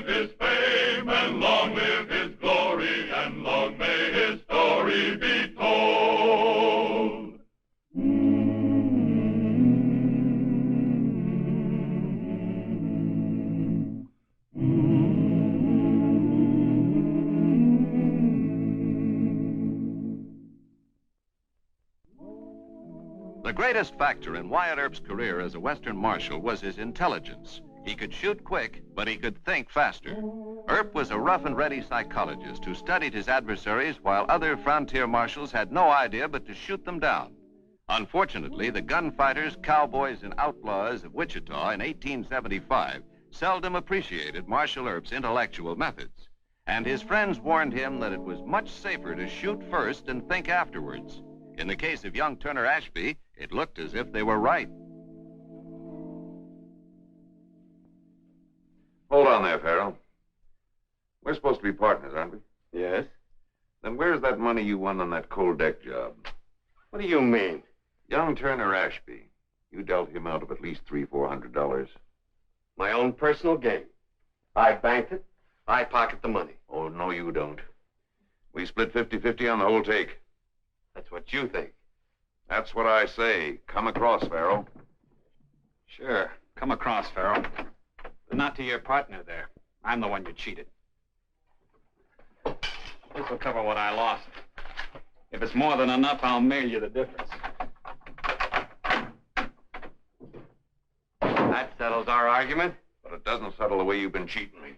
his fame, and long live his glory, and long may his story be told. The greatest factor in Wyatt Earp's career as a Western Marshal was his intelligence. He could shoot quick, but he could think faster. Earp was a rough and ready psychologist who studied his adversaries while other frontier marshals had no idea but to shoot them down. Unfortunately, the gunfighters, cowboys, and outlaws of Wichita in 1875 seldom appreciated Marshal Earp's intellectual methods. And his friends warned him that it was much safer to shoot first and think afterwards. In the case of young Turner Ashby, it looked as if they were right. Hold on there, Farrell. We're supposed to be partners, aren't we? Yes? Then where's that money you won on that coal deck job? What do you mean? Young Turner Ashby. You dealt him out of at least $300-400. My own personal gain. I banked it. I pocket the money. Oh, no, you don't. We split 50-50 on the whole take. That's what you think. That's what I say. Come across, Farrell. Sure. Come across, Farrell. But not to your partner there. I'm the one you cheated. This will cover what I lost. If it's more than enough, I'll mail you the difference. That settles our argument. But it doesn't settle the way you've been cheating me.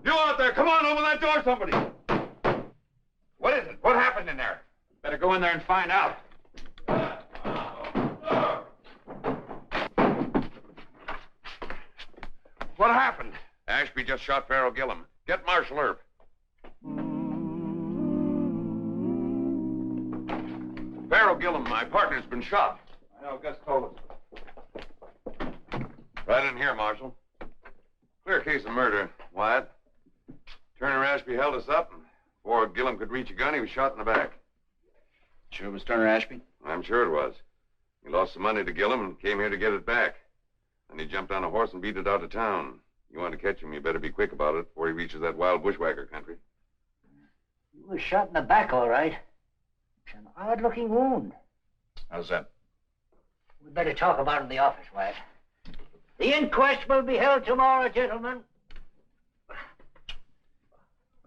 You out there, come on, open that door, somebody. What is it? What happened in there? Better go in there and find out. What happened? Ashby just shot Farrell Gillum. Get Marshal Earp. Farrell Gillum, my partner's been shot. I know, Gus told us. Right in here, Marshal. Clear case of murder, Wyatt. Turner Ashby held us up, and before Gillum could reach a gun, he was shot in the back. Sure it was Turner Ashby? I'm sure it was. He lost some money to Gillum and came here to get it back. Then he jumped on a horse and beat it out of town. You want to catch him, you better be quick about it before he reaches that wild bushwhacker country. He was shot in the back, all right. It's an odd-looking wound. How's that? We'd better talk about it in the office, Wyatt. The inquest will be held tomorrow, gentlemen.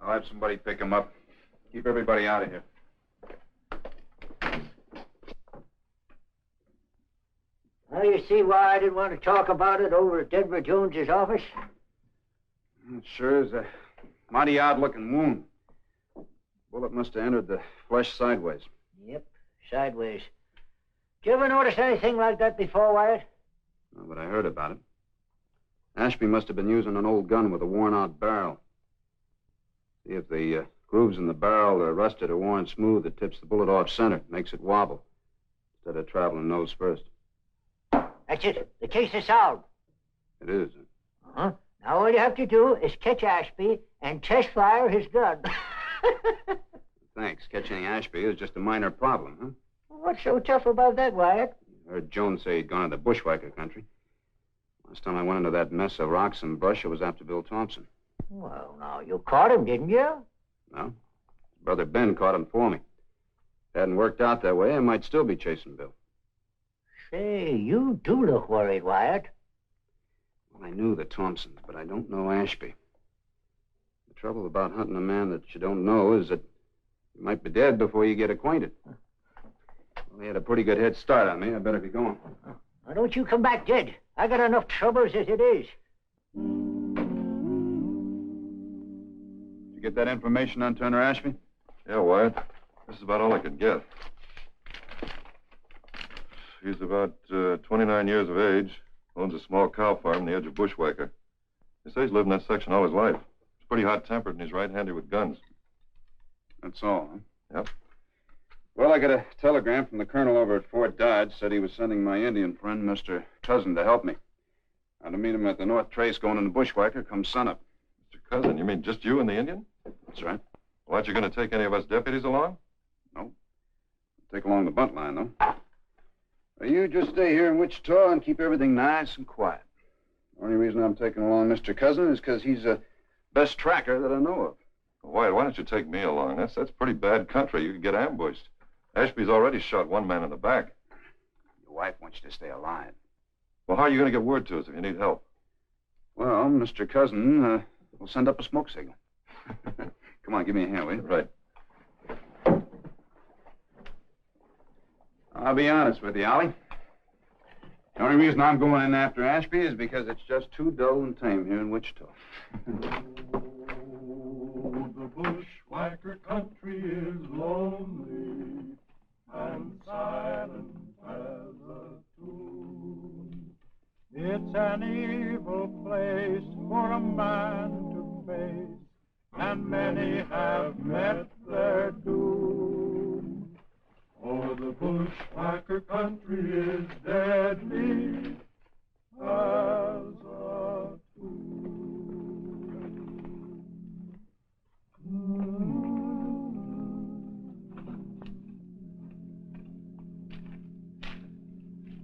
I'll have somebody pick him up. Keep everybody out of here. Now, you see why I didn't want to talk about it over at Denver Jones's office? It sure is a mighty odd-looking wound. Bullet must have entered the flesh sideways. Yep, sideways. Did you ever notice anything like that before, Wyatt? No, but I heard about it. Ashby must have been using an old gun with a worn-out barrel. See, if the grooves in the barrel are rusted or worn smooth, it tips the bullet off center, makes it wobble, instead of traveling nose first. That's it. The case is solved. It is. Uh-huh. Now all you have to do is catch Ashby and test fire his gun. Thanks. Catching Ashby is just a minor problem, huh? What's so tough about that, Wyatt? I heard Jones say he'd gone to the Bushwacker country. Last time I went into that mess of rocks and brush, it was after Bill Thompson. Well, now, you caught him, didn't you? No. His brother Ben caught him for me. If it hadn't worked out that way, I might still be chasing Bill. Say, you do look worried, Wyatt. Well, I knew the Thompsons, but I don't know Ashby. The trouble about hunting a man that you don't know is that you might be dead before you get acquainted. Well, he had a pretty good head start on me. I better be going. Now, don't you come back dead. I got enough troubles as it is. Did you get that information on Turner Ashby? Yeah, Wyatt. This is about all I could get. He's about 29 years of age, owns a small cow farm on the edge of Bushwacker. He says he's lived in that section all his life. He's pretty hot-tempered, and he's right-handed with guns. That's all, huh? Yep. Well, I got a telegram from the colonel over at Fort Dodge. Said he was sending my Indian friend, Mr. Cousin, to help me. I'm to meet him at the North Trace going into Bushwacker come sunup. Mr. Cousin, you mean just you and the Indian? That's right. Well, aren't you going to take any of us deputies along? No. Take along the bunt line, though. Well, you just stay here in Wichita and keep everything nice and quiet. The only reason I'm taking along Mr. Cousin is because he's the best tracker that I know of. Wyatt, why don't you take me along? That's pretty bad country. You could get ambushed. Ashby's already shot one man in the back. Your wife wants you to stay alive. Well, how are you going to get word to us if you need help? Well, Mr. Cousin will send up a smoke signal. Come on, give me a hand, will you? Right. I'll be honest with you, Ollie. The only reason I'm going in after Ashby is because it's just too dull and tame here in Wichita. The bushwhacker country is lonely and silent as a tomb. It's an evil place for a man to face, and many have met their doom. Oh, the bushwhacker country is deadly as a tomb.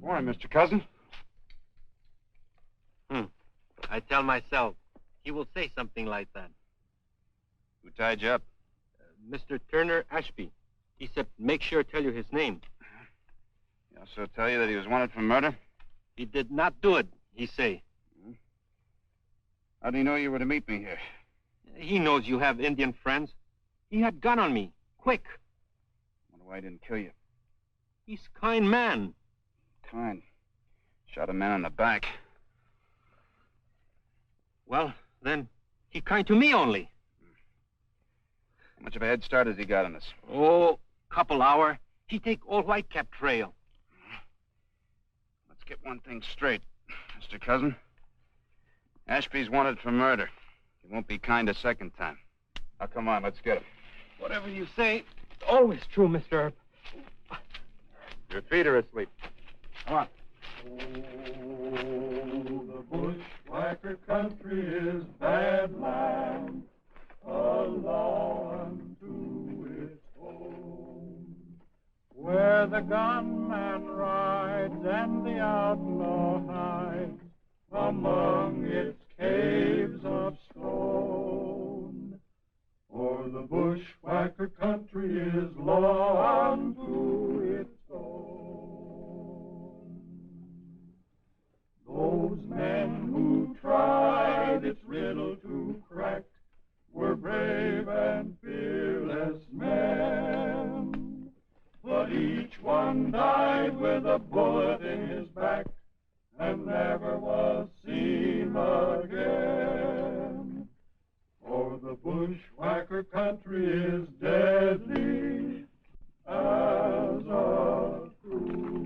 Morning, Mr. Cousin. I tell myself, he will say something like that. Who tied you up? Mr. Turner Ashby. He said, make sure to tell you his name. He also tell you that he was wanted for murder? He did not do it, he say. How did he know you were to meet me here? He knows you have Indian friends. He had gun on me. Quick. Wonder why he didn't kill you. He's kind man. Kind. Shot a man in the back. Well, then, he kind to me only. How much of a head start has he got on us? Oh, couple hour. He take all white cap trail. Let's get one thing straight, Mr. Cousin. Ashby's wanted for murder. He won't be kind a second time. Now, come on, let's get him. Whatever you say, always true, Mr. Earp. Your feet are asleep. Come on. The bushwhacker country is bad land, a law unto its own, where the gunman rides and the outlaw hides among its caves of stone. For the bushwhacker country is law unto its own. Those men who tried its riddle to crack were brave and fearless men, but each one died with a bullet in his back and never was seen again. For the bushwhacker country is deadly as a tomb.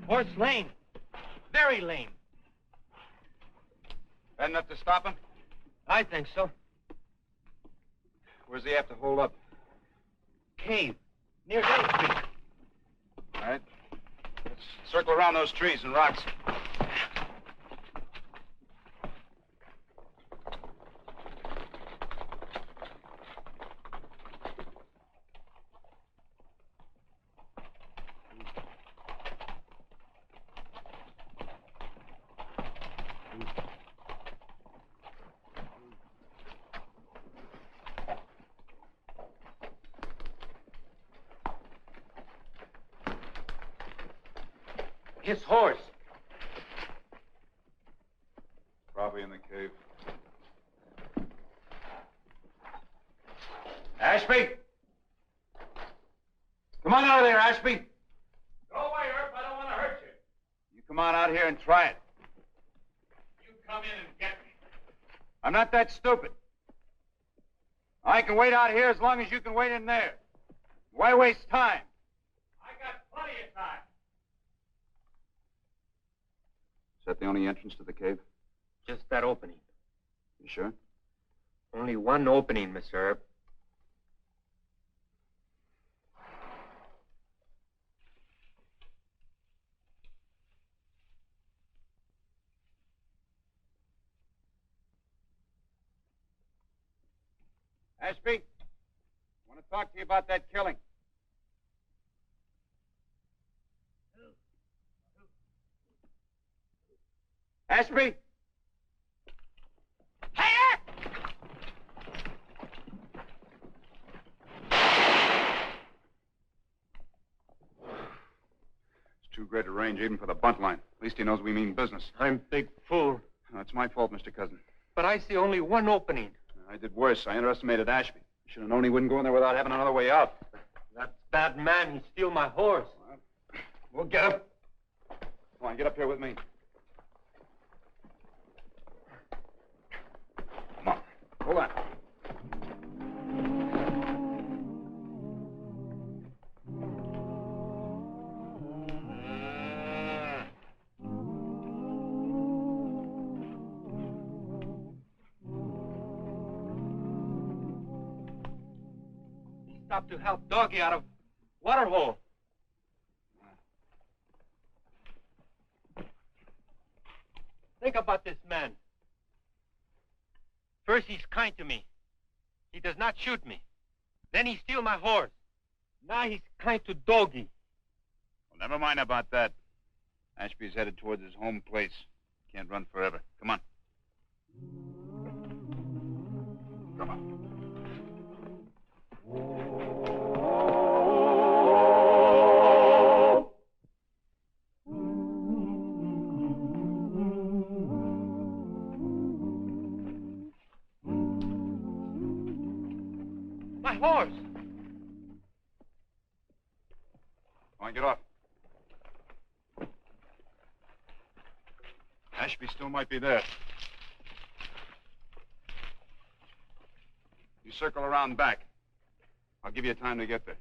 Horse lame. Very lame. Bad enough to stop him? I think so. Where's he have to hold up? Cave. Near Day Street. All right. Let's circle around those trees and rocks. His horse. Probably in the cave. Ashby! Come on out of there, Ashby! Go away, Earp. I don't want to hurt you. You come on out here and try it. You come in and get me. I'm not that stupid. I can wait out here as long as you can wait in there. Why waste time? I got plenty of time. Is that the only entrance to the cave? Just that opening. You sure? Only one opening, Mr. Earp. Ashby, want to talk to you about that killing. Ashby? It's too great a range even for the bunt line. At least he knows we mean business. I'm big fool. No, it's my fault, Mr. Cousin. But I see only one opening. I did worse. I underestimated Ashby. Should have known he wouldn't go in there without having another way out. That bad man, he steal my horse. We'll get him. Come on, get up here with me. Come on. Hold on. He stopped to help Doggy out of water hole. Think about this man. First, he's kind to me. He does not shoot me. Then he steal my horse. Now he's kind to Doggy. Well, never mind about that. Ashby's headed towards his home place. Can't run forever. Come on. Come on. My horse. Come on, get off. Ashby still might be there. You circle around back. I'll give you time to get there.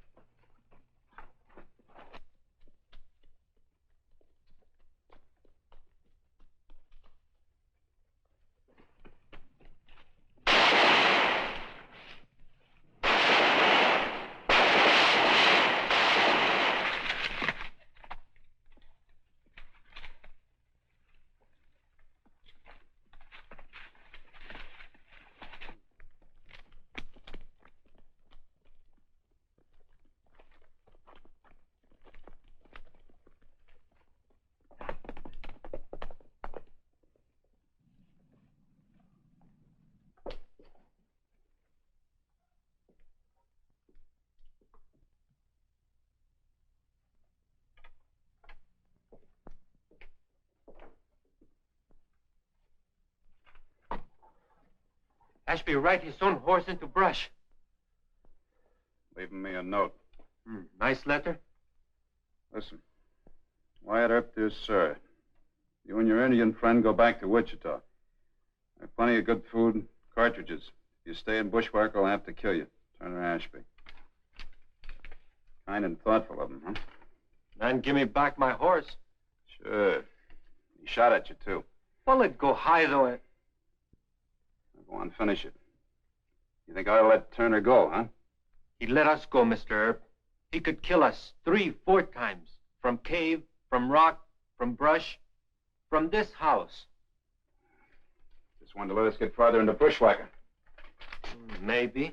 Ashby ride his own horse into brush. Leaving me a note. Nice letter. Listen. Wyatt Earp, dear sir. You and your Indian friend go back to Wichita. There's plenty of good food and cartridges. If you stay in Bushwacker, I'll have to kill you. Turner Ashby. Kind and thoughtful of him, huh? Man, give me back my horse. Sure. He shot at you, too. Bullet go high, though. Go on, finish it. You think I'll let Turner go, huh? He let us go, Mr. Earp. He could kill us 3, 4 times. From cave, from rock, from brush, from this house. Just wanted to let us get farther into Bushwacker. Maybe.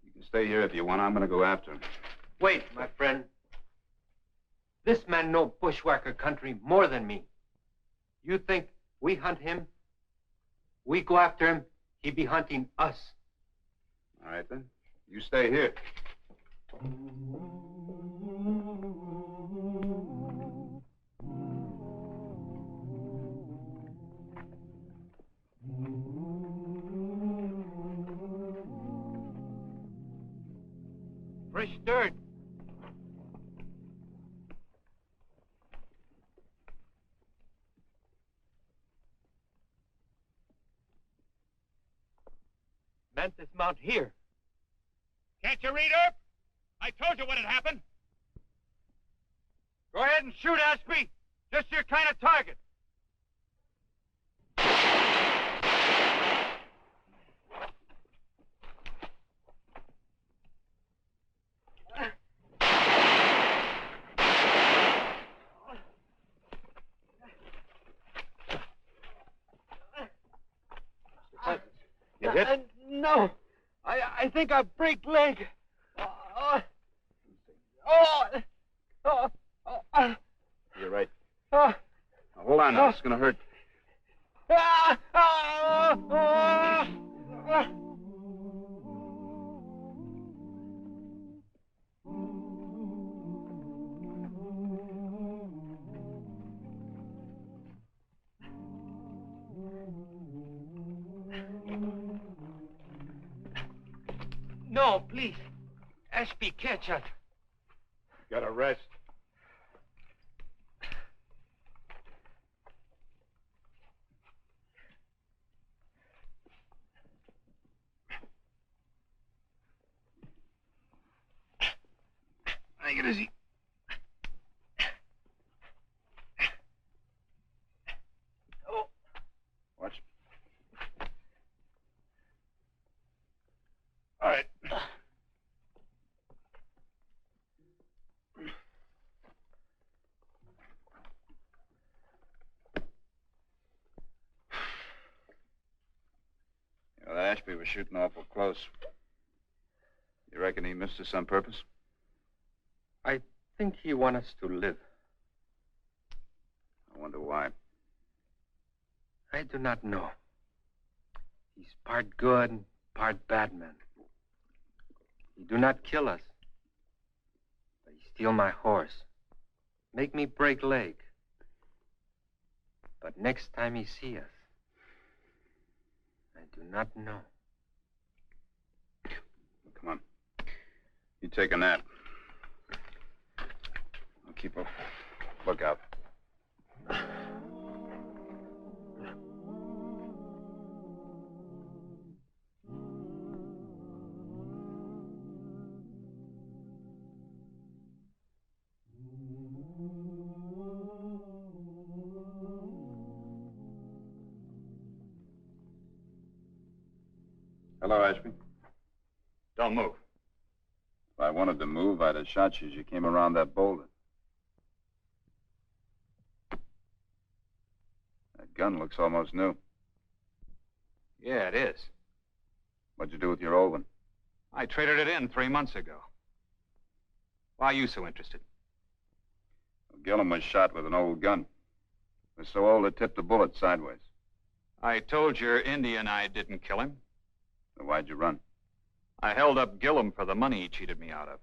You can stay here if you want. I'm going to go after him. Wait, my friend. This man know Bushwacker country more than me. You think we hunt him? We go after him, he be hunting us. All right, then. You stay here. Fresh dirt. Man, dismount here. Can't you read, Earp? I told you what had happened. Go ahead and shoot, Ashby. Just your kind of target. You hit? No. I think I break leg. You're right. Now, hold on now. It's going to hurt. No, please. Ashby, catch us. Got to rest. Take it easy. Oh. Watch. All right. That Ashby was shooting awful close. You reckon he missed us on purpose? I think he wants us to live. I wonder why. I do not know. He's part good and part bad man. He do not kill us. But he steal my horse. Make me break leg. But next time he see us, I do not know. Come on. You take a nap. I'll keep a lookout. Hello, Ashby. Don't move. If I wanted to move, I'd have shot you as you came around that boulder. That gun looks almost new. Yeah, it is. What'd you do with your old one? I traded it in 3 months ago. Why are you so interested? Well, Gillum was shot with an old gun. It was so old it tipped the bullet sideways. I told your Indian I didn't kill him. So why'd you run? I held up Gillum for the money he cheated me out of.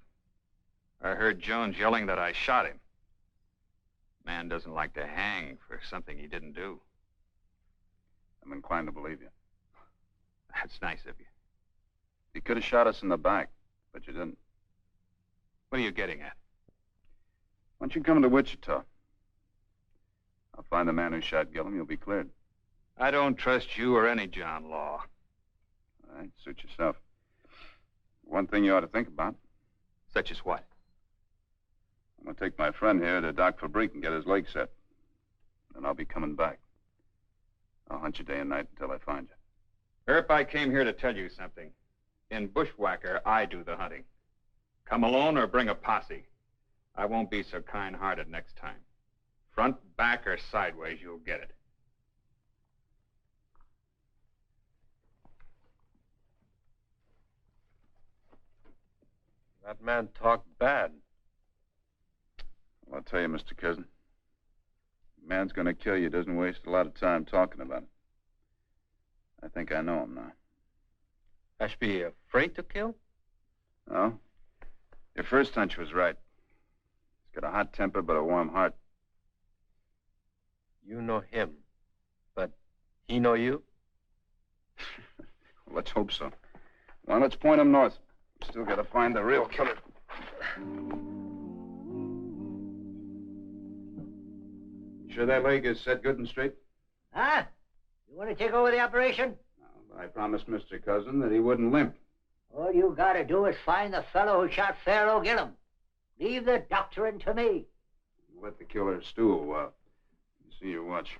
I heard Jones yelling that I shot him. Man doesn't like to hang for something he didn't do. I'm inclined to believe you. That's nice of you. You could have shot us in the back, but you didn't. What are you getting at? Why don't you come to Wichita? I'll find the man who shot Gillum. You'll be cleared. I don't trust you or any John Law. All right, suit yourself. One thing you ought to think about. Such as what? I'm going to take my friend here to Doc Fabrique and get his leg set. Then I'll be coming back. I'll hunt you day and night until I find you. Earp, I came here to tell you something. In Bushwacker, I do the hunting. Come alone or bring a posse. I won't be so kind-hearted next time. Front, back, or sideways, you'll get it. That man talked bad. Well, I'll tell you, Mr. Cousin. The man's going to kill you doesn't waste a lot of time talking about it. I think I know him now. Ashby afraid to kill? No. Your first hunch was right. He's got a hot temper but a warm heart. You know him, but he know you? Well, let's hope so. Well, let's point him north. Still got to find the real killer. You sure that leg is set good and straight? Huh? You want to take over the operation? No, but I promised Mr. Cousin that he wouldn't limp. All you gotta do is find the fellow who shot Pharaoh Gillum. Leave the doctoring to me. Let the killer stew a while. You see your watch.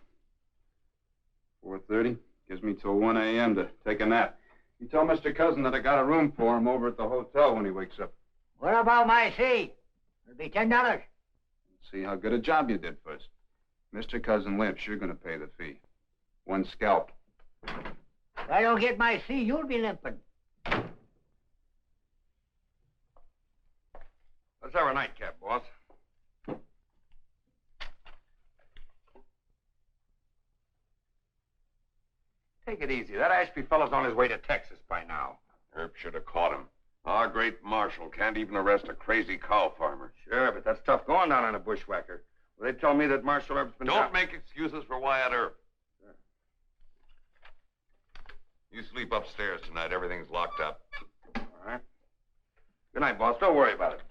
4:30? Gives me till 1 a.m. to take a nap. You tell Mr. Cousin that I got a room for him over at the hotel when he wakes up. What about my fee? It'll be $10. See how good a job you did first. Mr. Cousin limps, you're going to pay the fee. 1 scalp. If I don't get my fee, you'll be limping. Let's have a nightcap, boss. Take it easy. That Ashby fellow's on his way to Texas by now. Earp should have caught him. Our great Marshal can't even arrest a crazy cow farmer. Sure, but that's tough going down on a bushwhacker. Well, they tell me that Marshal Earp's been... Don't make excuses for Wyatt Earp. Sure. You sleep upstairs tonight. Everything's locked up. All right. Good night, boss. Don't worry about it.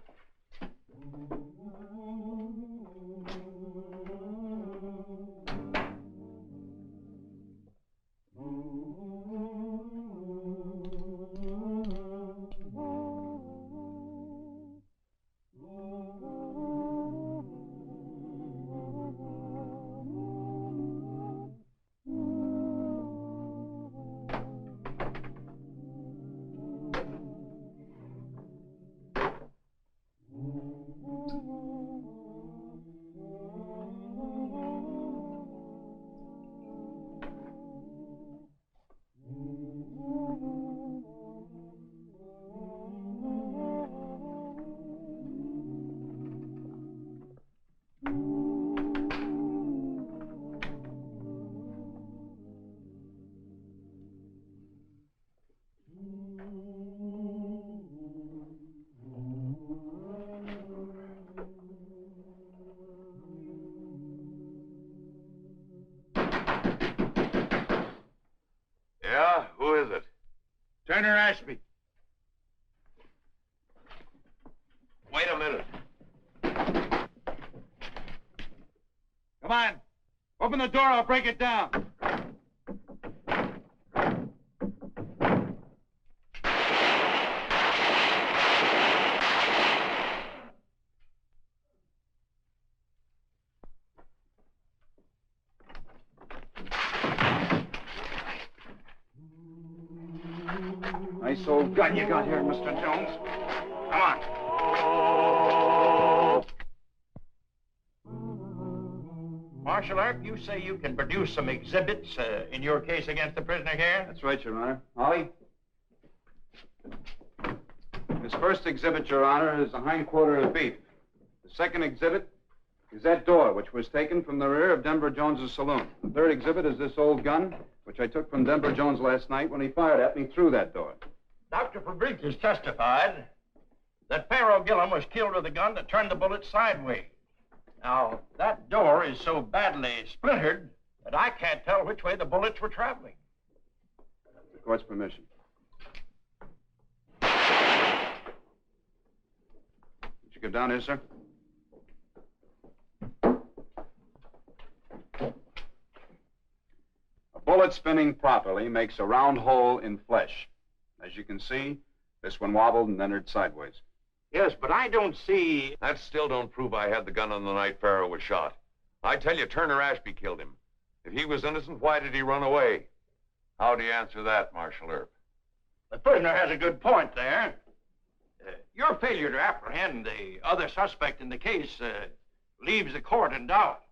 Yeah? Who is it? Turner Ashby. Wait a minute. Come on. Open the door, I'll break it down. Nice old gun you got here, Mr. Jones. Come on. Marshal Earp, you say you can produce some exhibits in your case against the prisoner here? That's right, Your Honor. Ollie? This first exhibit, Your Honor, is the hindquarter of beef. The second exhibit is that door, which was taken from the rear of Denver Jones's saloon. The third exhibit is this old gun, which I took from Denver Jones last night when he fired at me through that door. Dr. Fabricius testified that Pharaoh Gillum was killed with a gun that turned the bullet sideways. Now, that door is so badly splintered that I can't tell which way the bullets were traveling. With the court's permission. Did you get down here, sir? A bullet spinning properly makes a round hole in flesh. As you can see, this one wobbled and entered sideways. Yes, but I don't see... That still don't prove I had the gun on the night Pharaoh was shot. I tell you, Turner Ashby killed him. If he was innocent, why did he run away? How do you answer that, Marshal Earp? The prisoner has a good point there. Your failure to apprehend the other suspect in the case leaves the court in doubt.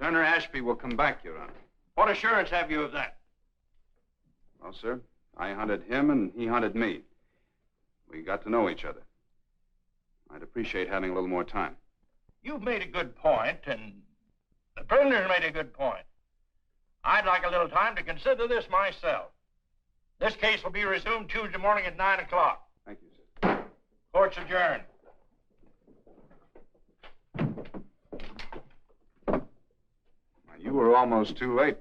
Turner Ashby will come back, Your Honor. What assurance have you of that? Well, sir, I hunted him and he hunted me. We got to know each other. I'd appreciate having a little more time. You've made a good point, and the prisoner's made a good point. I'd like a little time to consider this myself. This case will be resumed Tuesday morning at 9 o'clock. Thank you, sir. Court's adjourned. You were almost too late.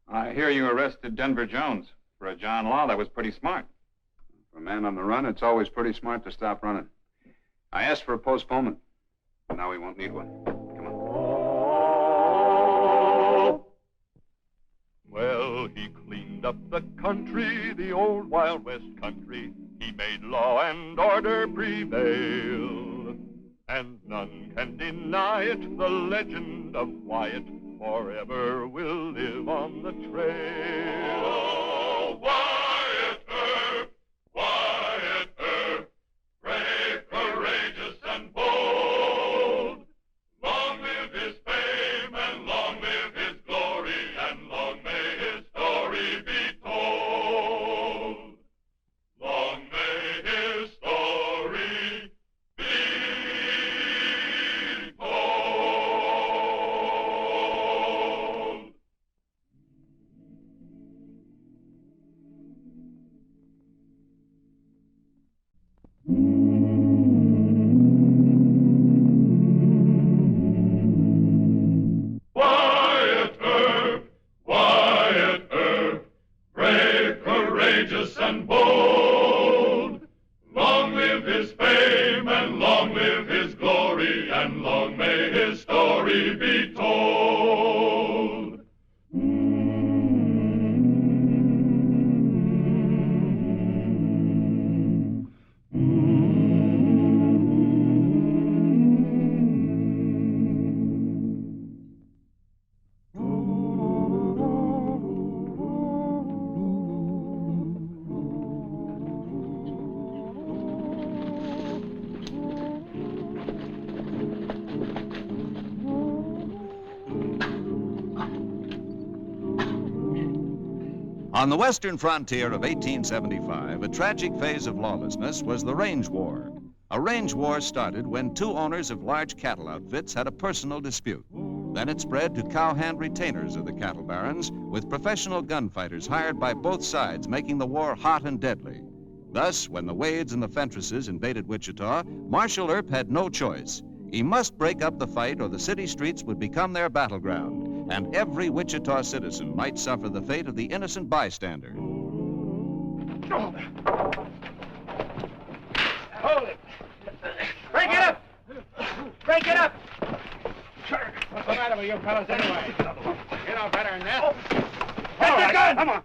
I hear you arrested Denver Jones. For a John Law, that was pretty smart. For a man on the run, it's always pretty smart to stop running. I asked for a postponement, but now we won't need one. Come on. Well, he cleaned up the country, the old Wild West country. He made law and order prevail. And none can deny it, the legend of Wyatt forever will live on the trail. Oh, Wyatt Earp, Wyatt Earp, brave, courageous, and bold. Long live his fame, and long live his glory, and long may his story be told. Long may his story be his fame, and long live his glory, and long may his story be told. On the western frontier of 1875, a tragic phase of lawlessness was the range war. A range war started when two owners of large cattle outfits had a personal dispute. Then it spread to cowhand retainers of the cattle barons, with professional gunfighters hired by both sides, making the war hot and deadly. Thus, when the Wades and the Fentresses invaded Wichita, Marshal Earp had no choice. He must break up the fight or the city streets would become their battleground, and every Wichita citizen might suffer the fate of the innocent bystander. Hold it! Break it up! Break it up! What's the matter with you fellas anyway? You know better than that. Get the gun! Come on!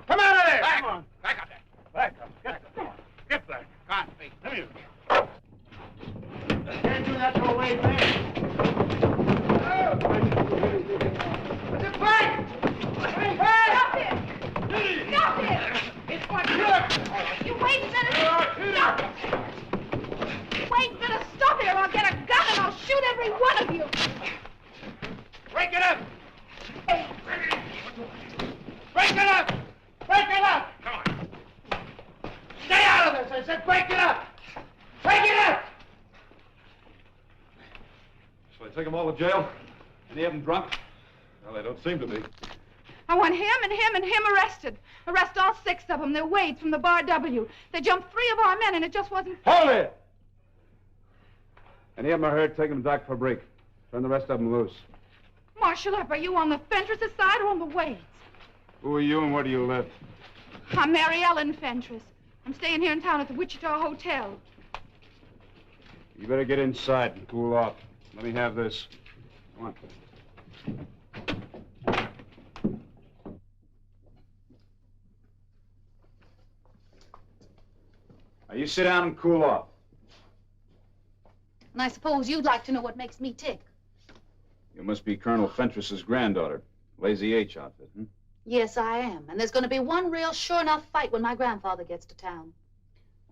Come out of there! Come on! Back up there! Back up! Get back! Come on, please. Come here. Can't do that to a Wade man. What's it fight? Hey, stop it! Stop it! It's what you wait a minute! Stop it! Wait a minute! Stop it or I'll get a gun and I'll shoot every one of you! Break it up! Break it up! Break it up! Come on! Stay out of this! I said break it up! Break it up! Shall I take them all to jail? Any of them drunk? Well, they don't seem to be. I want him and him and him arrested. Arrest all 6 of them. They're Wades from the Bar W. They jumped 3 of our men and it just wasn't... Hold it! Any of them are hurt, take them back for break. Turn the rest of them loose. Marshal Earp, are you on the Fentresses side or on the Wades? Who are you and where do you live? I'm Mary Ellen Fentress. I'm staying here in town at the Wichita Hotel. You better get inside and cool off. Let me have this. Come on. Now, you sit down and cool off. And I suppose you'd like to know what makes me tick. You must be Colonel Fentress's granddaughter. Lazy H outfit, hmm? Yes, I am. And there's going to be one real sure enough fight when my grandfather gets to town.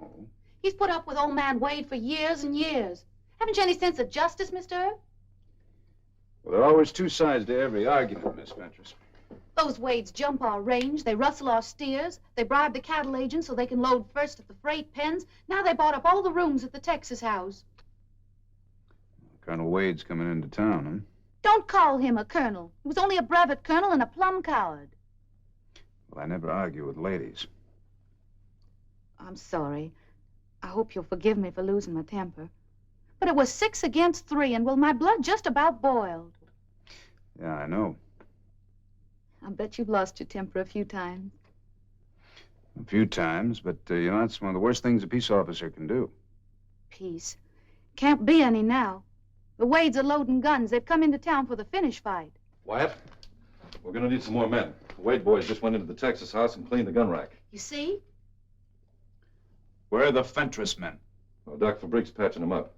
Oh? He's put up with old man Wade for years and years. Haven't you any sense of justice, Mr. Earp? Well, there are always 2 sides to every argument, Miss Fentress. Those Wades jump our range, they rustle our steers, they bribe the cattle agents so they can load first at the freight pens. Now they bought up all the rooms at the Texas house. Colonel Wade's coming into town, huh? Don't call him a colonel. He was only a brevet colonel and a plum coward. Well, I never argue with ladies. I'm sorry. I hope you'll forgive me for losing my temper. But it was 6 against 3, and well, my blood just about boiled. Yeah, I know. I bet you've lost your temper a few times. A few times, but, you know, that's one of the worst things a peace officer can do. Peace. Can't be any now. The Wades are loading guns. They've come into town for the finish fight. Wyatt, we're going to need some more men. The Wade boys just went into the Texas house and cleaned the gun rack. You see? Where are the Fentress men? Well, Doc Fabric's patching them up.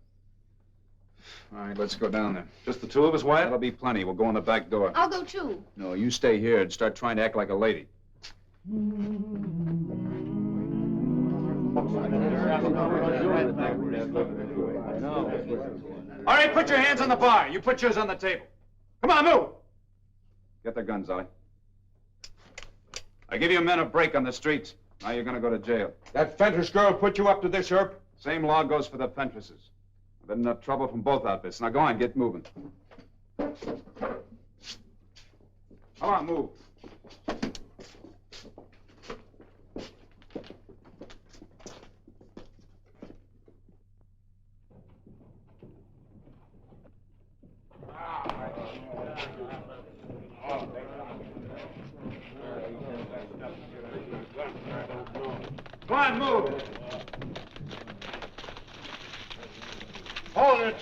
All right, let's go down there. Just the 2 of us, Wyatt? That'll be plenty. We'll go in the back door. I'll go too. No, you stay here and start trying to act like a lady. All right, put your hands on the bar. You put yours on the table. Come on, move. Get their guns, Ollie. I give you men a break on the streets. Now you're going to go to jail. That Fentress girl put you up to this, Earp? Same law goes for the Fentresses. I've had enough trouble from both outfits. Now go on, get moving. Come on, move. Come on, move. Hold it.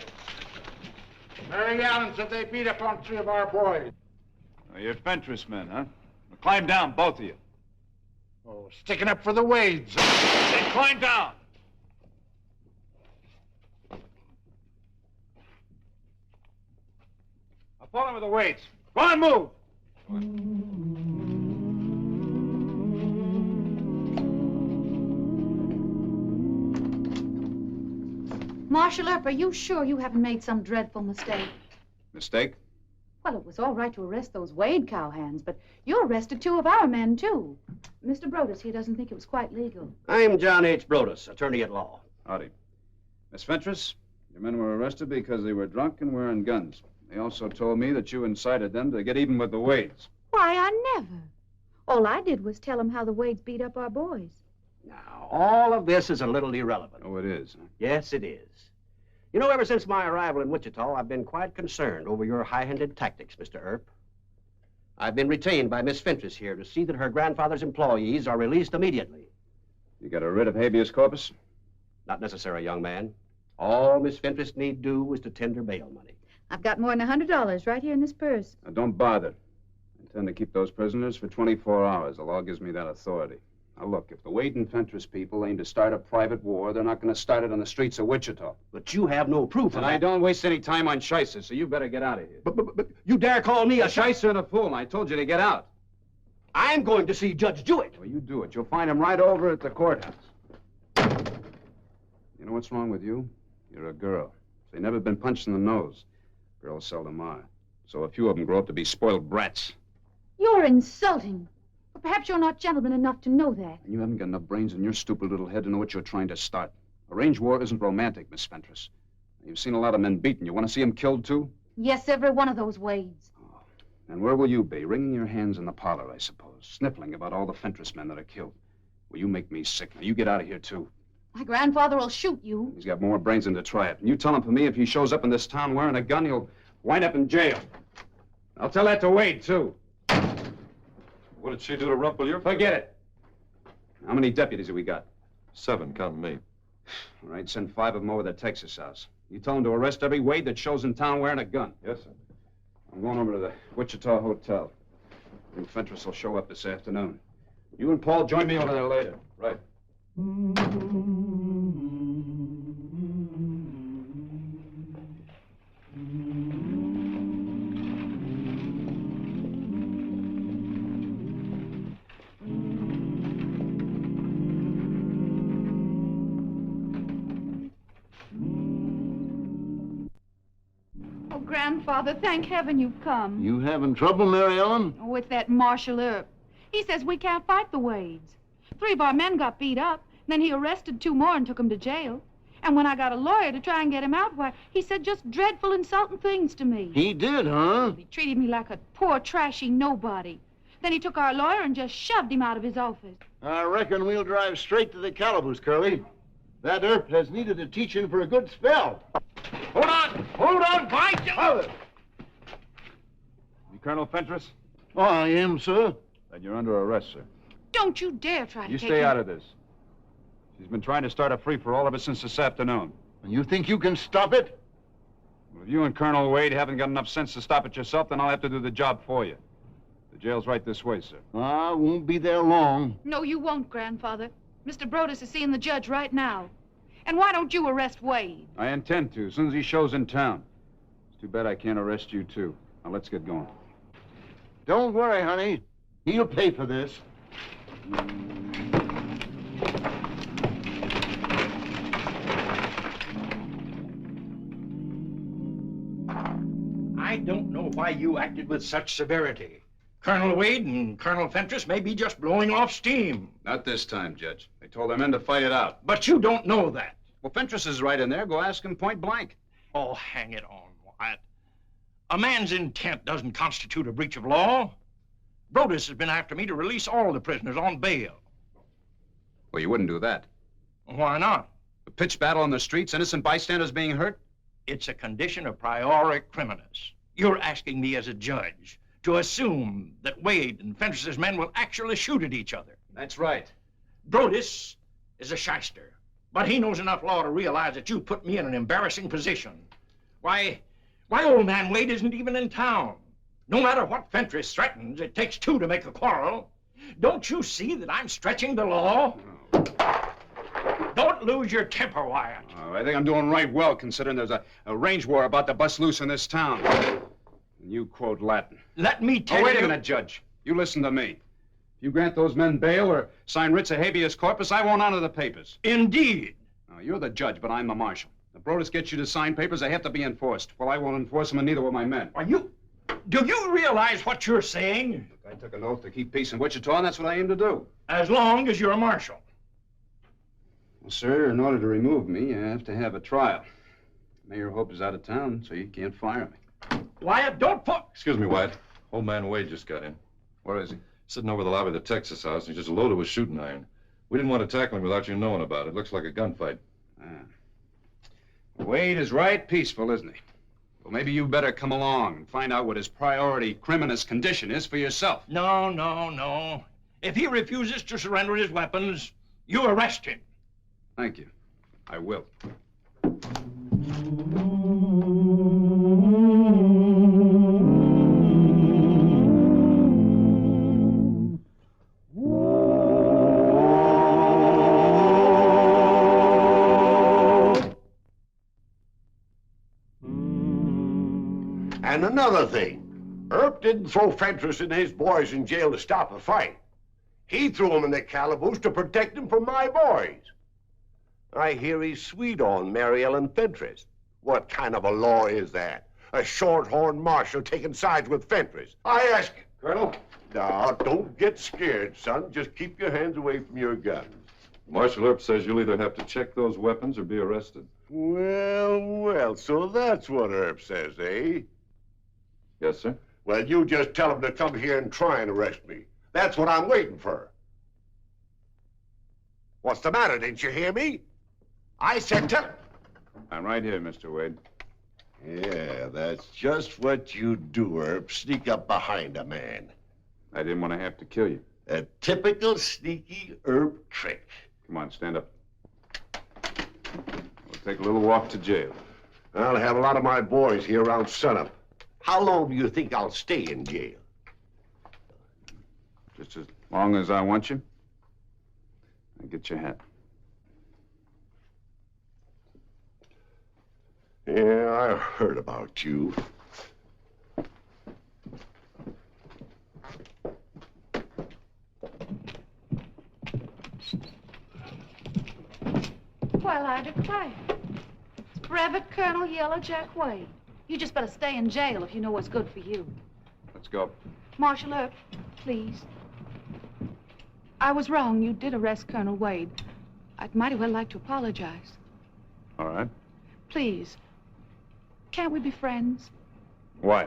Mary Allen said they beat up on 3 of our boys. Oh, you're Fentress men, huh? Well, climb down, both of you. Oh, sticking up for the Wades. Then climb down. I'll pull him with the weights. Go on, move. Marshal Earp, are you sure you haven't made some dreadful mistake? Mistake? Well, it was all right to arrest those Wade cowhands, but you arrested 2 of our men, too. Mr. Brodus here doesn't think it was quite legal. I'm John H. Brodus, attorney at law. Howdy. Miss Fentress, your men were arrested because they were drunk and wearing guns. They also told me that you incited them to get even with the Wades. Why, I never. All I did was tell them how the Wades beat up our boys. Now, all of this is a little irrelevant. Oh, it is, huh? Yes, it is. You know, ever since my arrival in Wichita, I've been quite concerned over your high-handed tactics, Mr. Earp. I've been retained by Miss Fentress here to see that her grandfather's employees are released immediately. You got a writ of habeas corpus? Not necessary, young man. All Miss Fentress need do is to tender bail money. I've got more than $100 right here in this purse. Now, don't bother. I intend to keep those prisoners for 24 hours. The law gives me that authority. Now, look, if the Wade and Fentress people aim to start a private war, they're not going to start it on the streets of Wichita. But you have no proof of And that. I don't waste any time on shysters, so you better get out of here. But you dare call me a shyster and a fool, and I told you to get out. I'm going to see Judge Jewett. Well, you do it. You'll find him right over at the courthouse. You know what's wrong with you? You're a girl. They've never been punched in the nose. Girls seldom are. So a few of them grow up to be spoiled brats. You're insulting. But perhaps you're not gentleman enough to know that. And you haven't got enough brains in your stupid little head to know what you're trying to start. A range war isn't romantic, Miss Fentress. You've seen a lot of men beaten. You want to see them killed, too? Yes, every one of those Wades. Oh. And where will you be? Wringing your hands in the parlor, I suppose. Sniffling about all the Fentress men that are killed. Well, you make me sick. Now, you get out of here, too. My grandfather will shoot you. He's got more brains than to try it. And you tell him for me, if he shows up in this town wearing a gun, he'll wind up in jail. I'll tell that to Wade, too. What did she do to rumple your... Forget it. How many deputies have we got? 7, counting me. All right, send 5 of them over to Texas House. You tell them to arrest every Wade that shows in town wearing a gun. Yes, sir. I'm going over to the Wichita Hotel. I think Fentress will show up this afternoon. You and Paul join me over there later. Right. Oh, Grandfather, thank heaven you've come. You having trouble, Mary Ellen? Oh, with that Marshal Earp. He says we can't fight the Wades. 3 of our men got beat up, then he arrested 2 more and took them to jail. And when I got a lawyer to try and get him out, why, he said just dreadful, insulting things to me. He did, huh? He treated me like a poor, trashy nobody. Then he took our lawyer and just shoved him out of his office. I reckon we'll drive straight to the calaboose, Curly. That Earp has needed a teaching for a good spell. Hold on, by Jove! You Colonel Fentress? Oh, I am, sir. Then you're under arrest, sir. Don't you dare try to You take stay him. out of this. She's been trying to start a free-for-all ever since this afternoon. And you think you can stop it? Well, if you and Colonel Wade haven't got enough sense to stop it yourself, then I'll have to do the job for you. The jail's right this way, sir. I won't be there long. No, you won't, Grandfather. Mr. Brodus is seeing the judge right now. And why don't you arrest Wade? I intend to, as soon as he shows in town. It's too bad I can't arrest you, too. Now, let's get going. Don't worry, honey. He'll pay for this. I don't know why you acted with such severity. Colonel Wade and Colonel Fentress may be just blowing off steam. Not this time, Judge. They told their men to fight it out. But you don't know that. Well, Fentress is right in there. Go ask him point blank. Oh, hang it on, Wyatt. A man's intent doesn't constitute a breach of law. Brodus has been after me to release all the prisoners on bail. Well, you wouldn't do that. Why not? A pitched battle on the streets, innocent bystanders being hurt? It's a condition of priori criminis. You're asking me as a judge to assume that Wade and Fentress's men will actually shoot at each other. That's right. Brodus is a shyster. But he knows enough law to realize that you put me in an embarrassing position. Why, old man Wade isn't even in town. No matter what Fentress threatens, it takes two to make a quarrel. Don't you see that I'm stretching the law? Don't lose your temper, Wyatt. Oh, I think I'm doing right well, considering there's a range war about to bust loose in this town. And you quote Latin. Let me tell you... Oh, wait a minute, Judge. You listen to me. If you grant those men bail or sign writs of habeas corpus, I won't honor the papers. Indeed. Now, you're the judge, but I'm the marshal. If Brodus gets you to sign papers, they have to be enforced. Well, I won't enforce them, and neither will my men. Do you realize what you're saying? I took an oath to keep peace in Wichita, and that's what I aim to do. As long as you're a marshal. Well, sir, in order to remove me, you have to have a trial. Mayor Hope is out of town, so you can't fire me. Wyatt, don't put... Excuse me, Wyatt. Old man Wade just got in. Where is he? Sitting over the lobby of the Texas house, and he's just loaded with shooting iron. We didn't want to tackle him without you knowing about it. Looks like a gunfight. Wade is right peaceful, isn't he? Well, maybe you better come along and find out what his priority criminous condition is for yourself. No. If he refuses to surrender his weapons, you arrest him. Thank you. I will. And another thing, Earp didn't throw Fentress and his boys in jail to stop a fight. He threw them in the calaboose to protect them from my boys. I hear he's sweet on Mary Ellen Fentress. What kind of a law is that? A short-horned marshal taking sides with Fentress. I ask you. Colonel? Now, don't get scared, son. Just keep your hands away from your gun. Marshal Earp says you'll either have to check those weapons or be arrested. Well, so that's what Earp says, eh? Yes, sir. Well, you just tell him to come here and try and arrest me. That's what I'm waiting for. What's the matter? Didn't you hear me? I said tell him. I'm right here, Mr. Wade. Yeah, that's just what you do, Earp. Sneak up behind a man. I didn't want to have to kill you. A typical sneaky Earp trick. Come on, stand up. We'll take a little walk to jail. I'll have a lot of my boys here around sunup. How long do you think I'll stay in jail? Just as long as I want you. Now get your hat. Yeah, I heard about you. Well, I declare. It's Brevet Colonel Yellow Jack Wade. You just better stay in jail if you know what's good for you. Let's go. Marshal Earp, please. I was wrong. You did arrest Colonel Wade. I'd mighty well like to apologize. All right. Please. Can't we be friends? Why?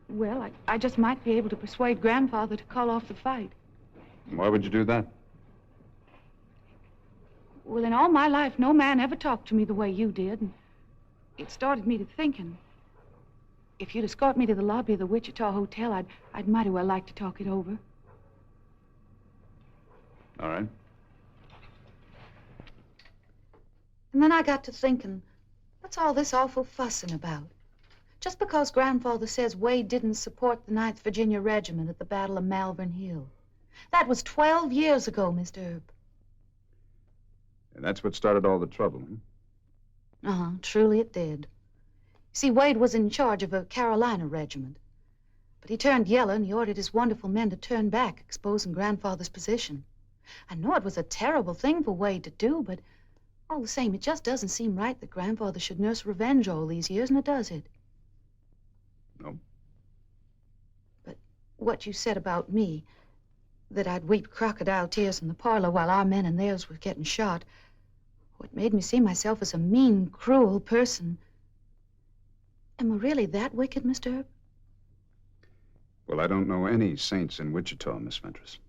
Well, I just might be able to persuade Grandfather to call off the fight. Why would you do that? Well, in all my life, no man ever talked to me the way you did. And it started me to thinking. If you'd escort me to the lobby of the Wichita Hotel, I'd mighty well like to talk it over. All right. And then I got to thinking, what's all this awful fussing about? Just because Grandfather says Wade didn't support the 9th Virginia Regiment at the Battle of Malvern Hill. That was 12 years ago, Mr. Earp. And that's what started all the trouble, huh? Uh-huh, truly it did. See, Wade was in charge of a Carolina regiment. But he turned yellow and he ordered his wonderful men to turn back, exposing Grandfather's position. I know it was a terrible thing for Wade to do, but all the same, it just doesn't seem right that Grandfather should nurse revenge all these years, now does it? No. But what you said about me, that I'd weep crocodile tears in the parlor while our men and theirs were getting shot, what made me see myself as a mean, cruel person. Am I really that wicked, Mr. Earp? Well, I don't know any saints in Wichita, Miss Fentress.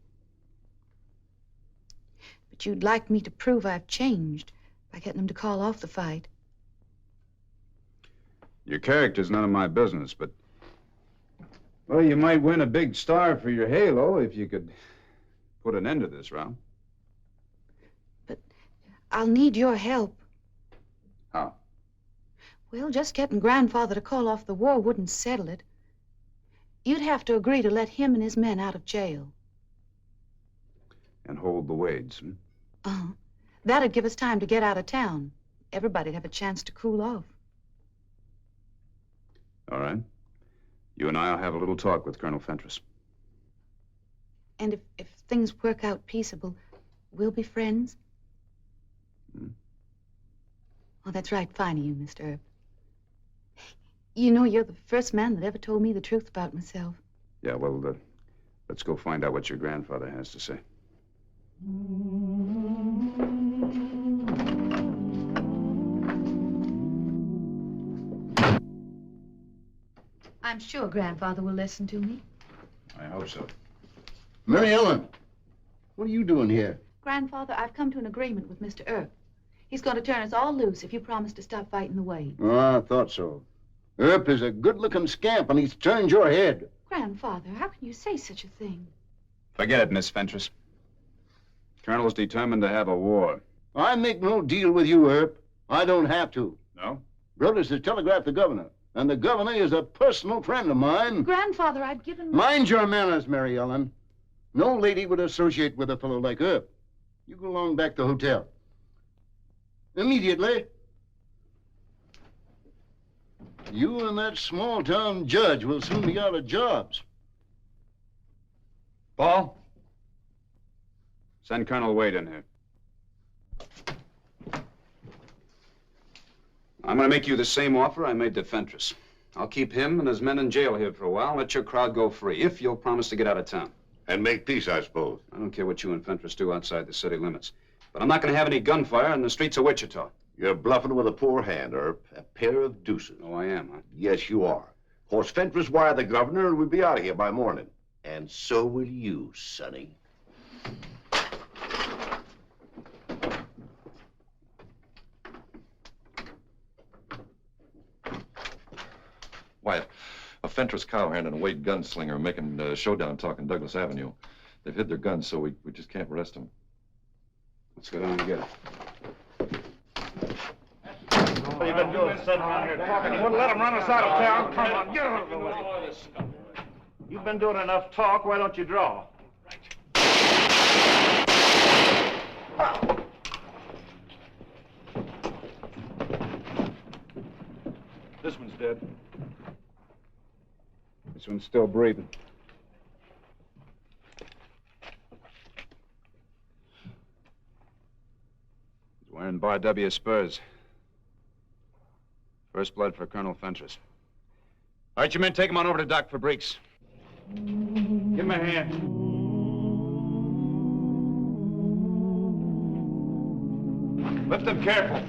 But you'd like me to prove I've changed by getting them to call off the fight. Your character's none of my business, but... well, you might win a big star for your halo if you could put an end to this row. I'll need your help. How? Well, just getting Grandfather to call off the war wouldn't settle it. You'd have to agree to let him and his men out of jail. And hold the Wades, hmm? Uh-huh. That'd give us time to get out of town. Everybody'd have a chance to cool off. All right. You and I'll have a little talk with Colonel Fentress. And if things work out peaceable, we'll be friends? Hmm? Oh, that's right, fine of you, Mr. Earp. You know, you're the first man that ever told me the truth about myself. Yeah, well, let's go find out what your grandfather has to say. I'm sure Grandfather will listen to me. I hope so. Mary Ellen, what are you doing here? Grandfather, I've come to an agreement with Mr. Earp. He's going to turn us all loose if you promise to stop fighting the Wade. Oh, I thought so. Earp is a good-looking scamp, and he's turned your head. Grandfather, how can you say such a thing? Forget it, Miss Fentress. Colonel's determined to have a war. I make no deal with you, Earp. I don't have to. No? Brothers has telegraphed the governor, and the governor is a personal friend of mine. Grandfather, I've given... Mind your manners, Mary Ellen. No lady would associate with a fellow like Earp. You go along back to the hotel. Immediately. You and that small-town judge will soon be out of jobs. Paul? Send Colonel Wade in here. I'm going to make you the same offer I made to Fentress. I'll keep him and his men in jail here for a while and let your crowd go free, if you'll promise to get out of town. And make peace, I suppose. I don't care what you and Fentress do outside the city limits. But I'm not going to have any gunfire in the streets of Wichita. You're bluffing with a poor hand, Earp. A pair of deuces. Oh, I am, huh? Yes, you are. Of course, Fentress wired the governor and we'll be out of here by morning. And so will you, Sonny. Wyatt, a Fentress cowhand and a Wade gunslinger are making showdown talk in Douglas Avenue. They've hid their guns, so we just can't arrest them. Let's go down and get it. What have you been doing sitting around here talking? You wouldn't let them run us out of town? Come on, get out of the way. You've been doing enough talk. Why don't you draw? This one's dead. This one's still breathing. He's wearing Bar W spurs. First blood for Colonel Fentress. All right, you men, take him on over to Doc Fabrique's. Give him a hand. Lift him careful.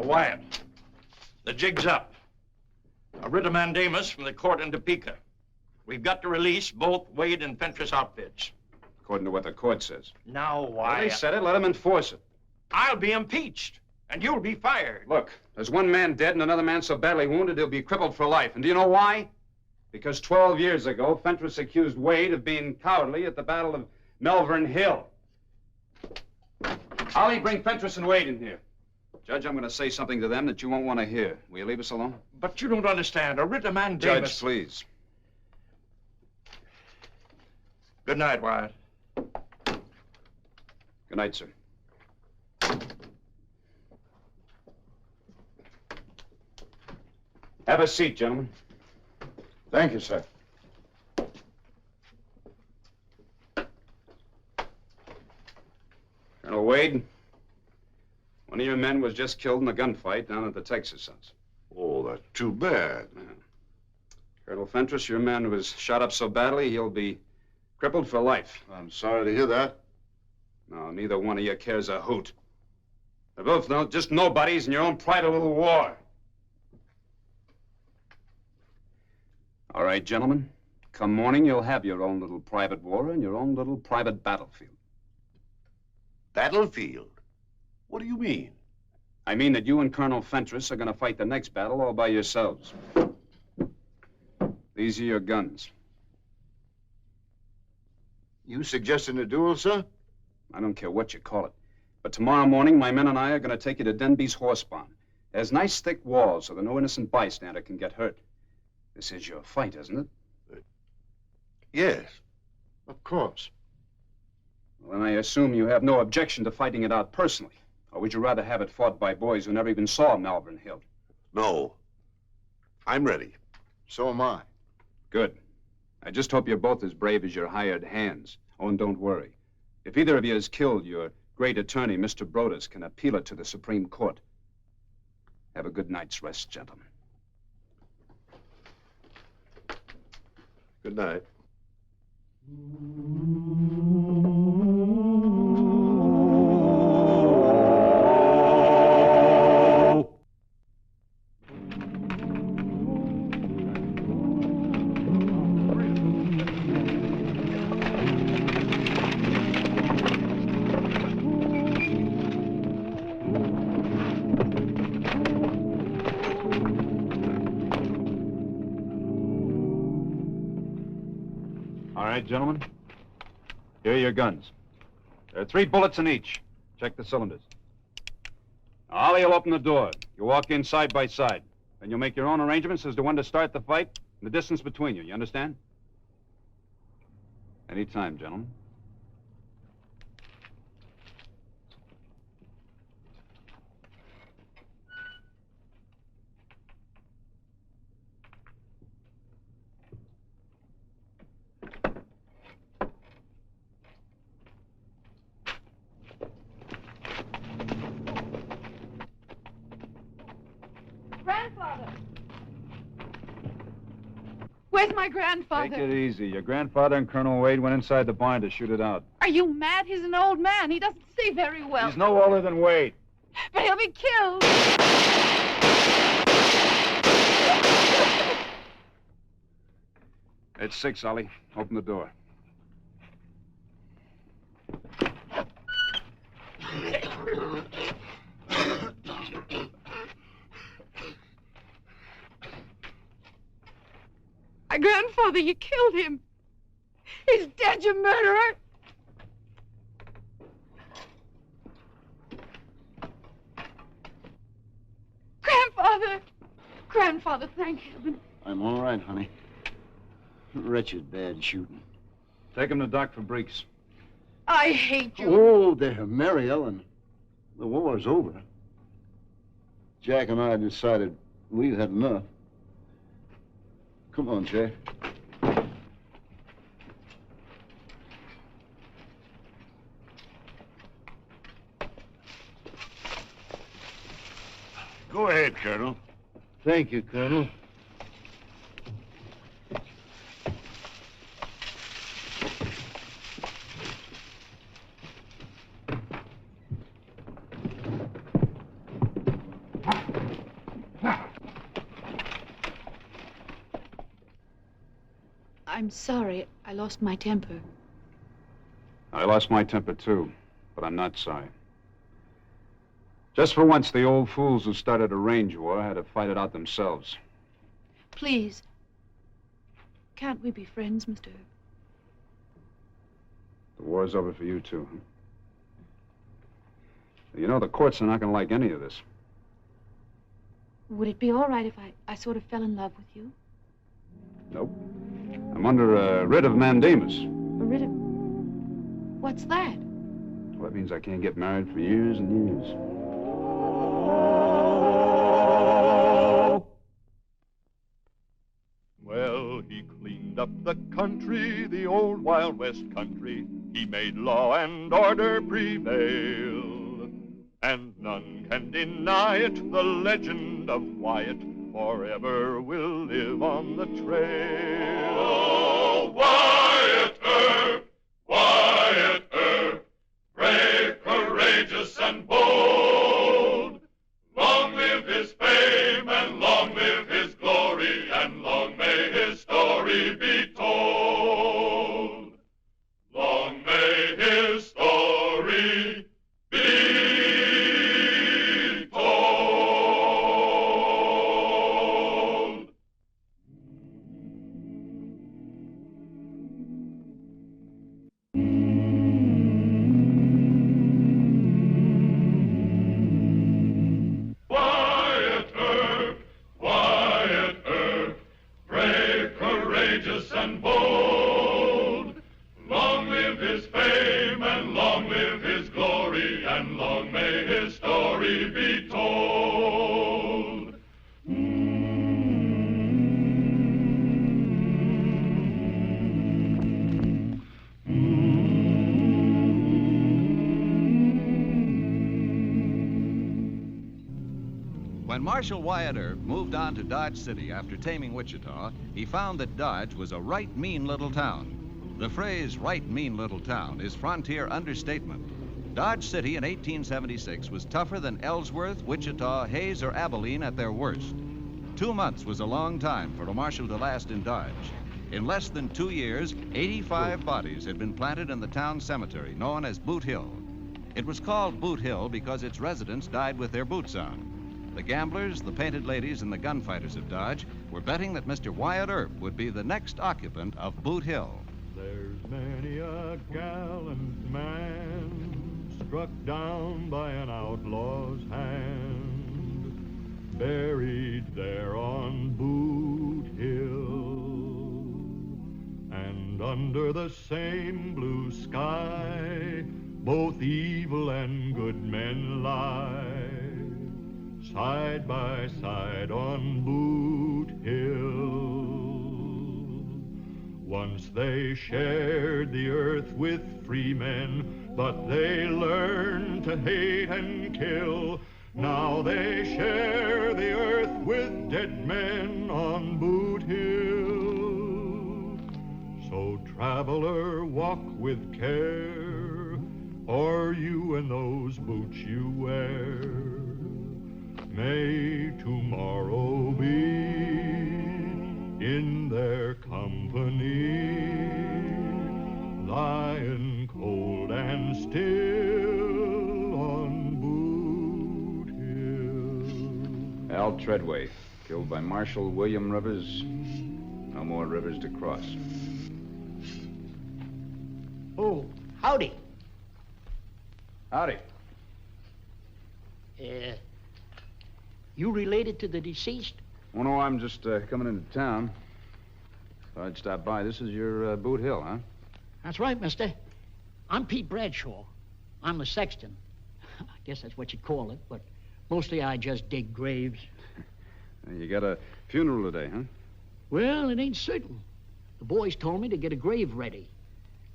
Wyatt, the jig's up. A writ of mandamus from the court in Topeka. We've got to release both Wade and Fentress outfits. According to what the court says. Now, Well, Wyatt, they said it, let them enforce it. I'll be impeached, and you'll be fired. Look, there's one man dead and another man so badly wounded he'll be crippled for life. And do you know why? Because 12 years ago, Fentress accused Wade of being cowardly at the Battle of Melvern Hill. Ollie, bring Fentress and Wade in here. Judge, I'm going to say something to them that you won't want to hear. Will you leave us alone? But you don't understand. A writ of mandamus... Judge, please. Good night, Wyatt. Good night, sir. Have a seat, gentlemen. Thank you, sir. Colonel Wade, one of your men was just killed in a gunfight down at the Texas house. Oh, that's too bad. Yeah. Colonel Fentress, your man was shot up so badly he'll be crippled for life. I'm sorry to hear that. No, neither one of you cares a hoot. They're both just nobodies in your own private little war. All right, gentlemen. Come morning, you'll have your own little private war and your own little private battlefield. Battlefield? What do you mean? I mean that you and Colonel Fentress are going to fight the next battle all by yourselves. These are your guns. You suggesting a duel, sir? I don't care what you call it. But tomorrow morning, my men and I are going to take you to Denby's horse barn. There's nice thick walls so that no innocent bystander can get hurt. This is your fight, isn't it? Yes, of course. Well, then I assume you have no objection to fighting it out personally. Or would you rather have it fought by boys who never even saw Malvern Hill? No. I'm ready. So am I. Good. I just hope you're both as brave as your hired hands. Oh, and don't worry. If either of you is killed, your great attorney, Mr. Brodus, can appeal it to the Supreme Court. Have a good night's rest, gentlemen. Good night. All right, gentlemen. Here are your guns. There are 3 bullets in each. Check the cylinders. Now, Ollie will open the door. You walk in side by side. Then you'll make your own arrangements as to when to start the fight and the distance between you. You understand? Any time, gentlemen. Grandfather! Where's my grandfather? Take it easy. Your grandfather and Colonel Wade went inside the barn to shoot it out. Are you mad? He's an old man. He doesn't see very well. He's no older than Wade. But he'll be killed. It's 6, Ollie. Open the door. My grandfather, you killed him. He's dead, you murderer. Grandfather! Grandfather, thank heaven. I'm all right, honey. Wretched bad shooting. Take him to Doc for Breeks. I hate you. Oh, there, Mary Ellen. The war's over. Jack and I decided we've had enough. Come on, Jack. Go ahead, Colonel. Thank you, Colonel. I'm sorry. I lost my temper. I lost my temper, too, but I'm not sorry. Just for once, the old fools who started a range war had to fight it out themselves. Please. Can't we be friends, Mr. Earp? The war's over for you, too, huh? You know, the courts are not going to like any of this. Would it be all right if I sort of fell in love with you? Nope. I'm under a writ of mandamus. A writ of... What's that? Well, that means I can't get married for years and years. Well, he cleaned up the country, the old Wild West country. He made law and order prevail. And none can deny it, the legend of Wyatt forever will live on the trail. Oh, Wyatt Earp, Wyatt Earp, brave, courageous, and bold. Long live his fame, and long live his glory, and long may his story be told. Long may his story be told. courageous and bold. Long live his fame, and long live his glory, and long may his story be told. When Marshal Wyatt Earp moved on to Dodge City after taming Wichita, he found that Dodge was a right mean little town. The phrase right mean little town is frontier understatement. Dodge City in 1876 was tougher than Ellsworth, Wichita, Hayes, or Abilene at their worst. 2 months was a long time for a marshal to last in Dodge. In less than 2 years, 85 bodies had been planted in the town cemetery, known as Boot Hill. It was called Boot Hill because its residents died with their boots on. The gamblers, the painted ladies, and the gunfighters of Dodge were betting that Mr. Wyatt Earp would be the next occupant of Boot Hill. There's many a gallant man struck down by an outlaw's hand, buried there on Boot Hill. And under the same blue sky, both evil and good men lie, side by side on Boot Hill. Once they shared the earth with free men, but they learned to hate and kill. Now they share the earth with dead men on Boot Hill. So traveler, walk with care, or you and those boots you wear may tomorrow be in their company, lying cold and still on Boot Hill. Al Treadway, killed by Marshal William Rivers. No more rivers to cross. Oh, howdy. Howdy. You related to the deceased? Oh, no, I'm just coming into town. Thought I'd stop by. This is your Boot Hill, huh? That's right, mister. I'm Pete Bradshaw. I'm the sexton. I guess that's what you call it, but mostly I just dig graves. You got a funeral today, huh? Well, it ain't certain. The boys told me to get a grave ready.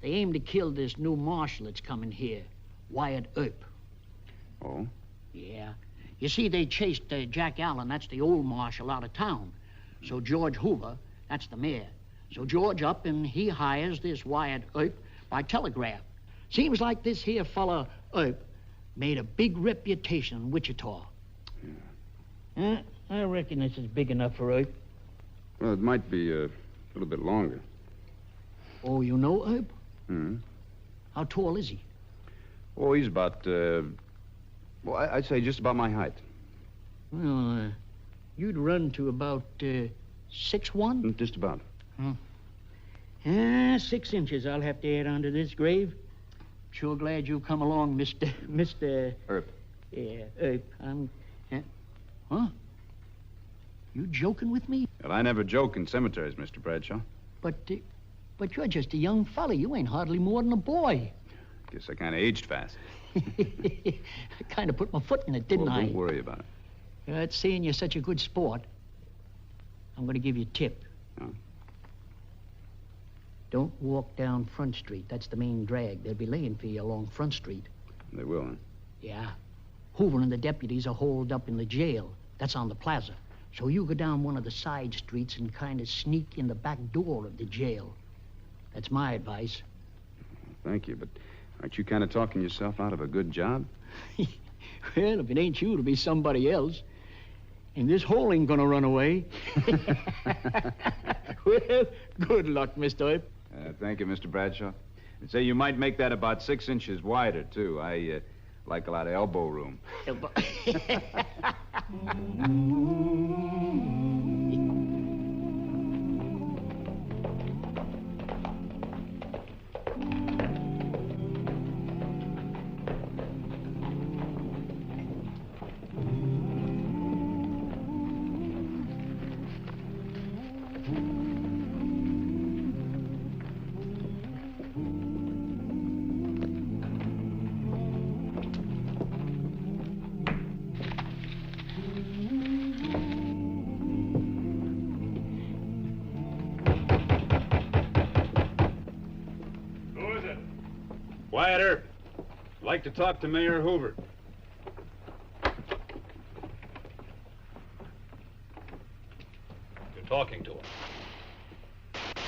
They aim to kill this new marshal that's coming here, Wyatt Earp. Oh? Yeah. You see, they chased Jack Allen, that's the old marshal, out of town. So George Hoover, that's the mayor. So George up and he hires this Wyatt Earp by telegraph. Seems like this here fella Earp made a big reputation in Wichita. Yeah. I reckon this is big enough for Earp. Well, it might be a little bit longer. Oh, you know Earp? Hmm. How tall is he? Oh, he's about, well, I'd say just about my height. Well, you'd run to about 6'1"? Just about. 6 inches I'll have to add onto this grave. Sure glad you come along, Mr. Earp. Yeah, Earp. Huh? You joking with me? Well, I never joke in cemeteries, Mr. Bradshaw. But you're just a young fella. You ain't hardly more than a boy. Guess I kind of aged fast. I kind of put my foot in it, didn't I? Don't worry about it. It's seeing you're such a good sport. I'm going to give you a tip. Huh? Don't walk down Front Street. That's the main drag. They'll be laying for you along Front Street. They will, huh? Yeah. Hoover and the deputies are holed up in the jail. That's on the plaza. So you go down one of the side streets and kind of sneak in the back door of the jail. That's my advice. Thank you, but aren't you kind of talking yourself out of a good job? Well, if it ain't you, it'll be somebody else. And this hole ain't gonna run away. Well, good luck, Mr. Earp. Thank you, Mr. Bradshaw. And say you might make that about 6 inches wider, too. I like a lot of elbow room. Wyatt Earp. I'd like to talk to Mayor Hoover. You're talking to him.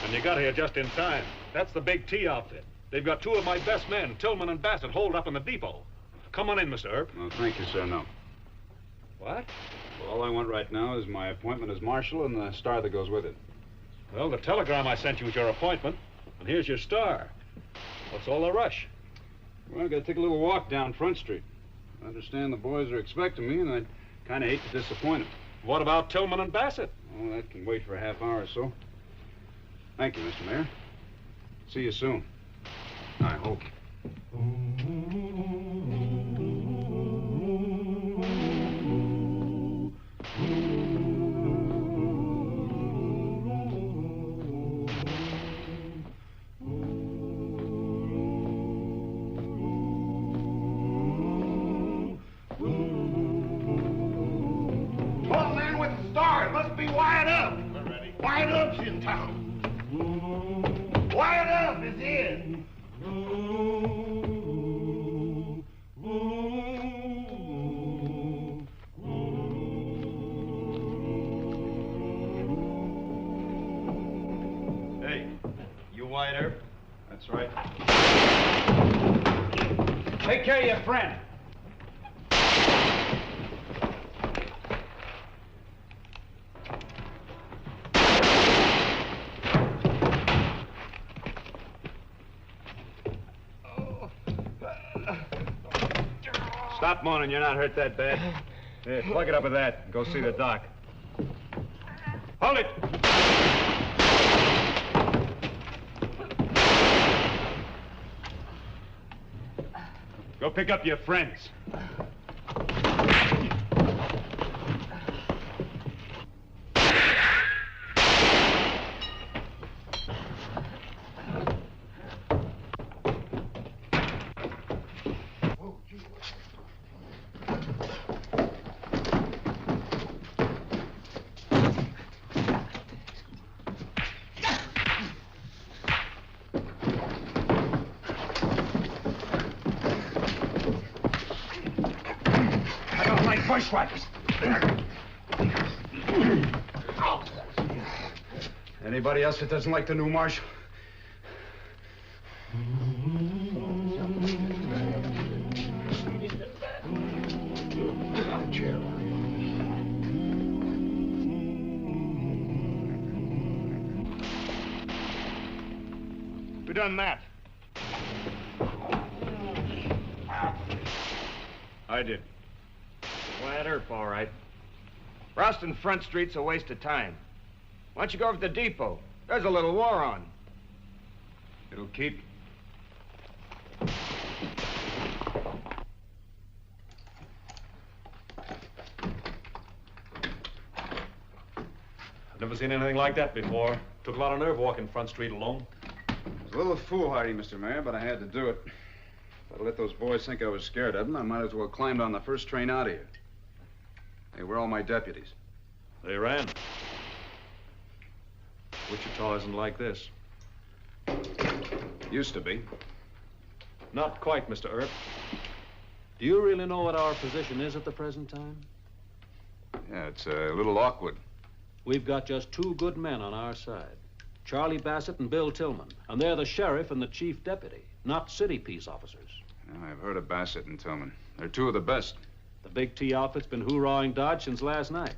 And you got here just in time. That's the big T outfit. They've got two of my best men, Tillman and Bassett, holed up in the depot. Come on in, Mr. Earp. No, thank you, sir, no. What? Well, all I want right now is my appointment as Marshal and the star that goes with it. Well, the telegram I sent you was your appointment, and here's your star. What's all the rush? Well, I gotta take a little walk down Front Street. I understand the boys are expecting me, and I'd kind of hate to disappoint them. What about Tillman and Bassett? Oh, that can wait for a half hour or so. Thank you, Mr. Mayor. See you soon. I hope. Wyatt Earp. Wyatt Earp's in town. Wyatt Earp is in. Hey, you Wyatt Earp? That's right. Take care of your friend. Stop moaning, you're not hurt that bad. Here, plug it up with that and go see the doc. Hold it! Go pick up your friends. Bushwackers. Anybody else that doesn't like the new Marshal? Who done that? I did. Wyatt Earp, all right. Rousting Front Street's a waste of time. Why don't you go over to the depot? There's a little war on. It'll keep. I've never seen anything like that before. Took a lot of nerve walking Front Street alone. It was a little foolhardy, Mr. Mayor, but I had to do it. If I'd let those boys think I was scared of them, I might as well have climbed on the first train out of here. They were all my deputies. They ran. Wichita isn't like this. Used to be. Not quite, Mr. Earp. Do you really know what our position is at the present time? Yeah, it's a little awkward. We've got just two good men on our side. Charlie Bassett and Bill Tillman. And they're the sheriff and the chief deputy, not city peace officers. Yeah, I've heard of Bassett and Tillman. They're two of the best. The big T outfit's been hoorahing Dodge since last night.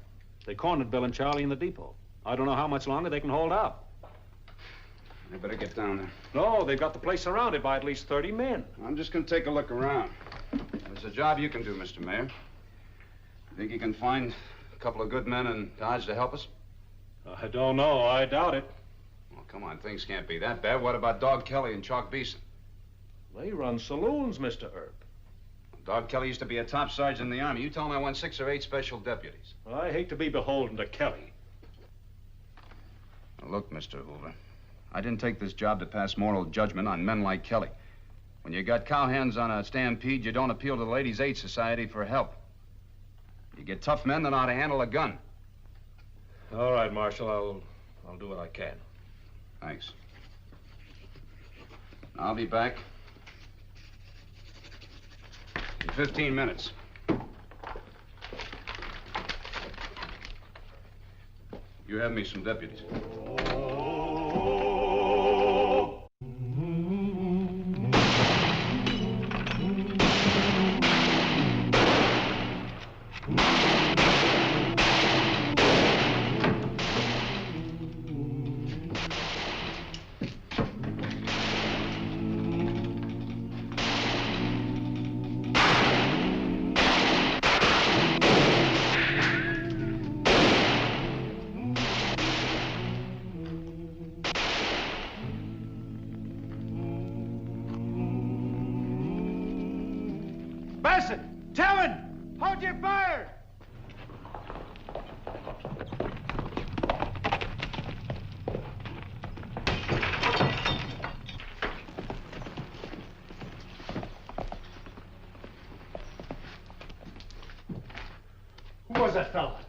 They cornered Bill and Charlie in the depot. I don't know how much longer they can hold out. I better get down there. No, they've got the place surrounded by at least 30 men. I'm just going to take a look around. There's a job you can do, Mr. Mayor. You think you can find a couple of good men in Dodge to help us? I don't know. I doubt it. Well, come on. Things can't be that bad. What about Dog Kelly and Chalk Beeson? They run saloons, Mr. Earp. Dog Kelly used to be a top sergeant in the Army. You tell him I want 6 or 8 special deputies. I hate to be beholden to Kelly. Now, look, Mr. Hoover, I didn't take this job to pass moral judgment on men like Kelly. When you got cowhands on a stampede, you don't appeal to the Ladies' Aid Society for help. You get tough men that know how to handle a gun. All right, Marshal. I'll do what I can. Thanks. I'll be back. In 15 minutes. You have me some deputies. Bassett! Tillman! Hold your fire! Who was that fella?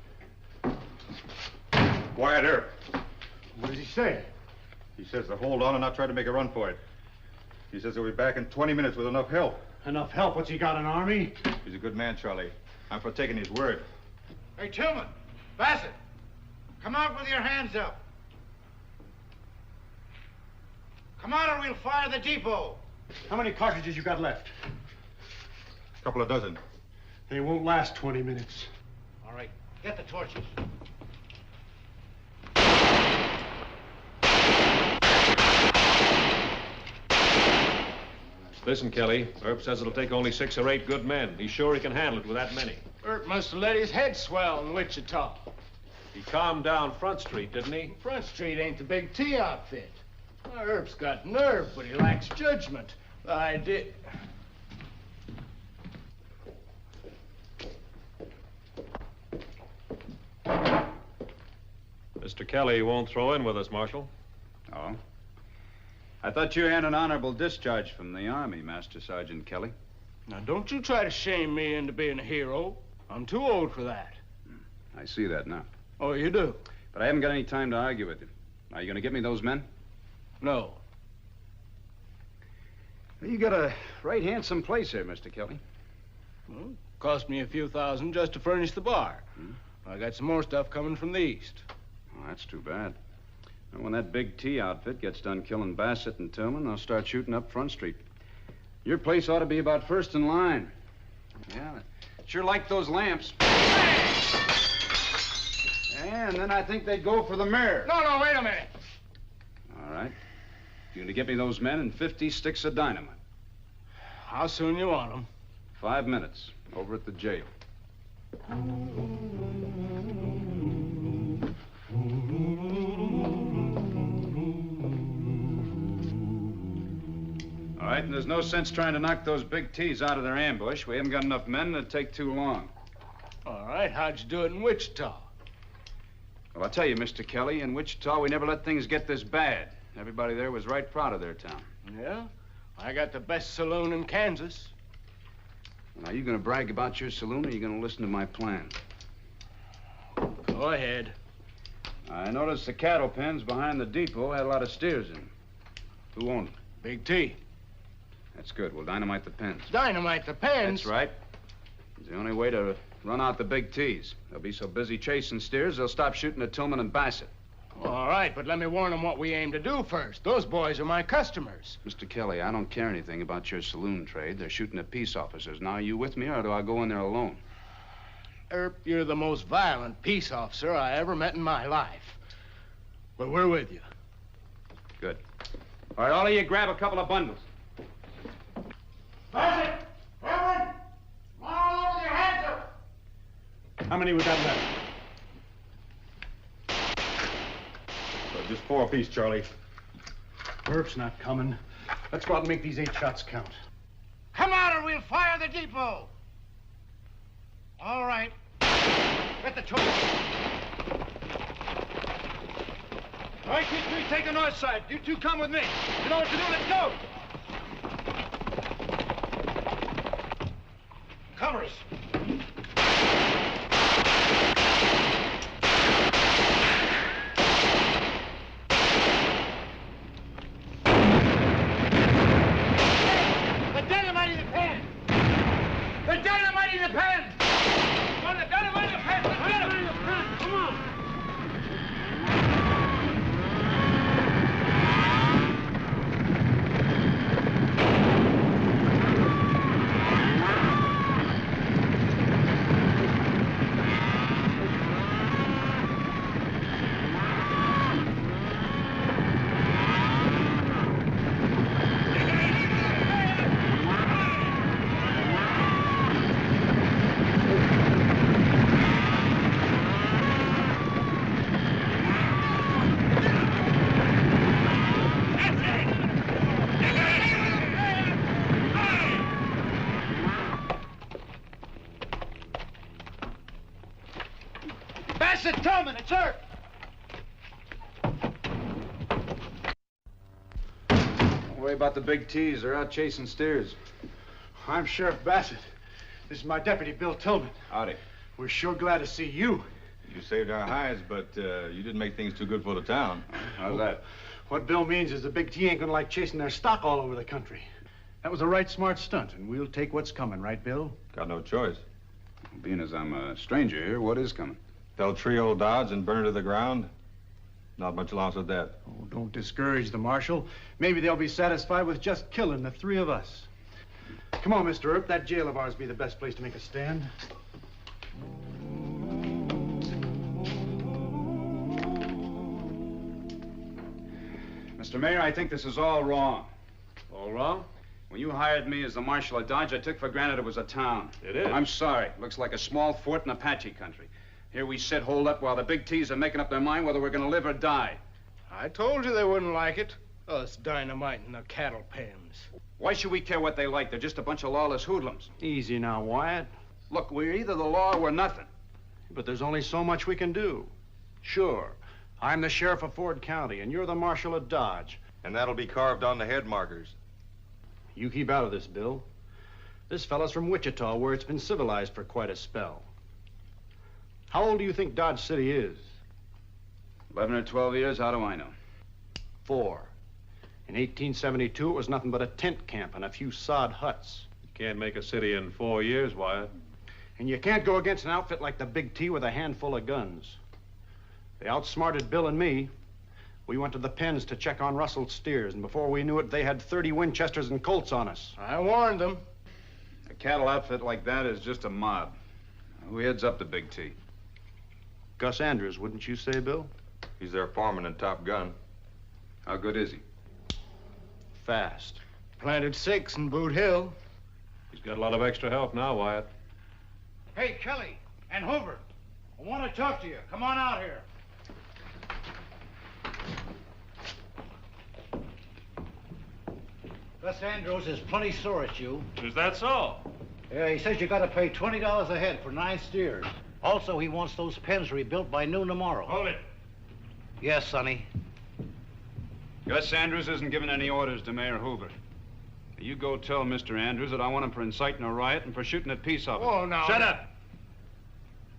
Wyatt Earp. What does he say? He says to hold on and not try to make a run for it. He says he'll be back in 20 minutes with enough help. Enough help? What's he got, an army? He's a good man, Charlie. I'm for taking his word. Hey, Tillman! Bassett! Come out with your hands up. Come out or we'll fire the depot. How many cartridges you got left? A couple of dozen. They won't last 20 minutes. All right, get the torches. Listen, Kelly, Earp says it'll take only 6 or 8 good men. He's sure he can handle it with that many. Earp must have let his head swell in Wichita. He calmed down Front Street, didn't he? Front Street ain't the big T outfit. Earp's got nerve, but he lacks judgment. I did. Mr. Kelly won't throw in with us, Marshal. Oh? I thought you had an honorable discharge from the Army, Master Sergeant Kelly. Now, don't you try to shame me into being a hero. I'm too old for that. I see that now. Oh, you do? But I haven't got any time to argue with you. Are you going to get me those men? No. Well, you got a right handsome place here, Mr. Kelly. Well, cost me a few thousand just to furnish the bar. I got some more stuff coming from the east. Oh, that's too bad. And when that big T outfit gets done killing Bassett and Tillman, they'll start shooting up Front Street. Your place ought to be about first in line. Yeah, sure like those lamps. And then I think they'd go for the mirror. No, wait a minute. All right. You're going to get me those men and 50 sticks of dynamite. How soon you want them? 5 minutes. Over at the jail. All right, and there's no sense trying to knock those big T's out of their ambush. We haven't got enough men, and it'd take too long. All right, how'd you do it in Wichita? Well, I'll tell you, Mr. Kelly, in Wichita, we never let things get this bad. Everybody there was right proud of their town. Yeah? I got the best saloon in Kansas. Now, you going to brag about your saloon, or are you going to listen to my plan? Go ahead. I noticed the cattle pens behind the depot had a lot of steers in them. Who owned them? Big T. That's good. We'll dynamite the pens. Dynamite the pens? That's right. It's the only way to run out the big T's. They'll be so busy chasing steers, they'll stop shooting at Tillman and Bassett. All right, but let me warn them what we aim to do first. Those boys are my customers. Mr. Kelly, I don't care anything about your saloon trade. They're shooting at peace officers. Now, are you with me, or do I go in there alone? Earp, you're the most violent peace officer I ever met in my life. But we're with you. Good. All right, all of you grab a couple of bundles. Bassett! Tillman! Come on over your hands up! How many we got left? Just 4 apiece, Charlie. Earp's not coming. Let's go out and make these 8 shots count. Come out or we'll fire the depot! All right. Get the torch. All right, you 3, take the north side. You 2 come with me. You know what to do. Let's go. Cover us. it, Tillman. It's Earp. Don't worry about the big T's. They're out chasing steers. I'm Sheriff Bassett. This is my deputy, Bill Tillman. Howdy. We're sure glad to see you. You saved our hides, but you didn't make things too good for the town. How's that? What Bill means is the big T ain't gonna like chasing their stock all over the country. That was a right smart stunt, and we'll take what's coming, right, Bill? Got no choice. Being as I'm a stranger here, what is coming? They'll tree old Dodge and burn it to the ground. Not much loss of that. Oh, don't discourage the Marshal. Maybe they'll be satisfied with just killing the three of us. Come on, Mr. Earp. That jail of ours be the best place to make a stand. Mr. Mayor, I think this is all wrong. All wrong? When you hired me as the Marshal of Dodge, I took for granted it was a town. It is. I'm sorry. Looks like a small fort in Apache country. Here we sit holed up while the big T's are making up their mind whether we're going to live or die. I told you they wouldn't like it. Us dynamite in the cattle pens. Why should we care what they like? They're just a bunch of lawless hoodlums. Easy now, Wyatt. Look, we're either the law or we're nothing. But there's only so much we can do. Sure, I'm the sheriff of Ford County, and you're the Marshal of Dodge. And that'll be carved on the head markers. You keep out of this, Bill. This fella's from Wichita, where it's been civilized for quite a spell. How old do you think Dodge City is? 11 or 12 years, how do I know? 4. In 1872, it was nothing but a tent camp and a few sod huts. You can't make a city in 4 years, Wyatt. And you can't go against an outfit like the Big T with a handful of guns. They outsmarted Bill and me. We went to the pens to check on rustled steers, and before we knew it, they had 30 Winchesters and Colts on us. I warned them. A cattle outfit like that is just a mob. Who heads up the big T? Gus Andrews, wouldn't you say, Bill? He's their foreman and top gun. How good is he? Fast. Planted 6 in Boot Hill. He's got a lot of extra help now, Wyatt. Hey, Kelly and Hoover, I want to talk to you. Come on out here. Gus Andrews is plenty sore at you. Is that so? Yeah, he says you got to pay $20 a head for 9 steers. Also, he wants those pens rebuilt by noon tomorrow. Hold it. Yes, Sonny. Gus Andrews isn't giving any orders to Mayor Hoover. You go tell Mr. Andrews that I want him for inciting a riot and for shooting at peace officers. Oh, no. Shut up!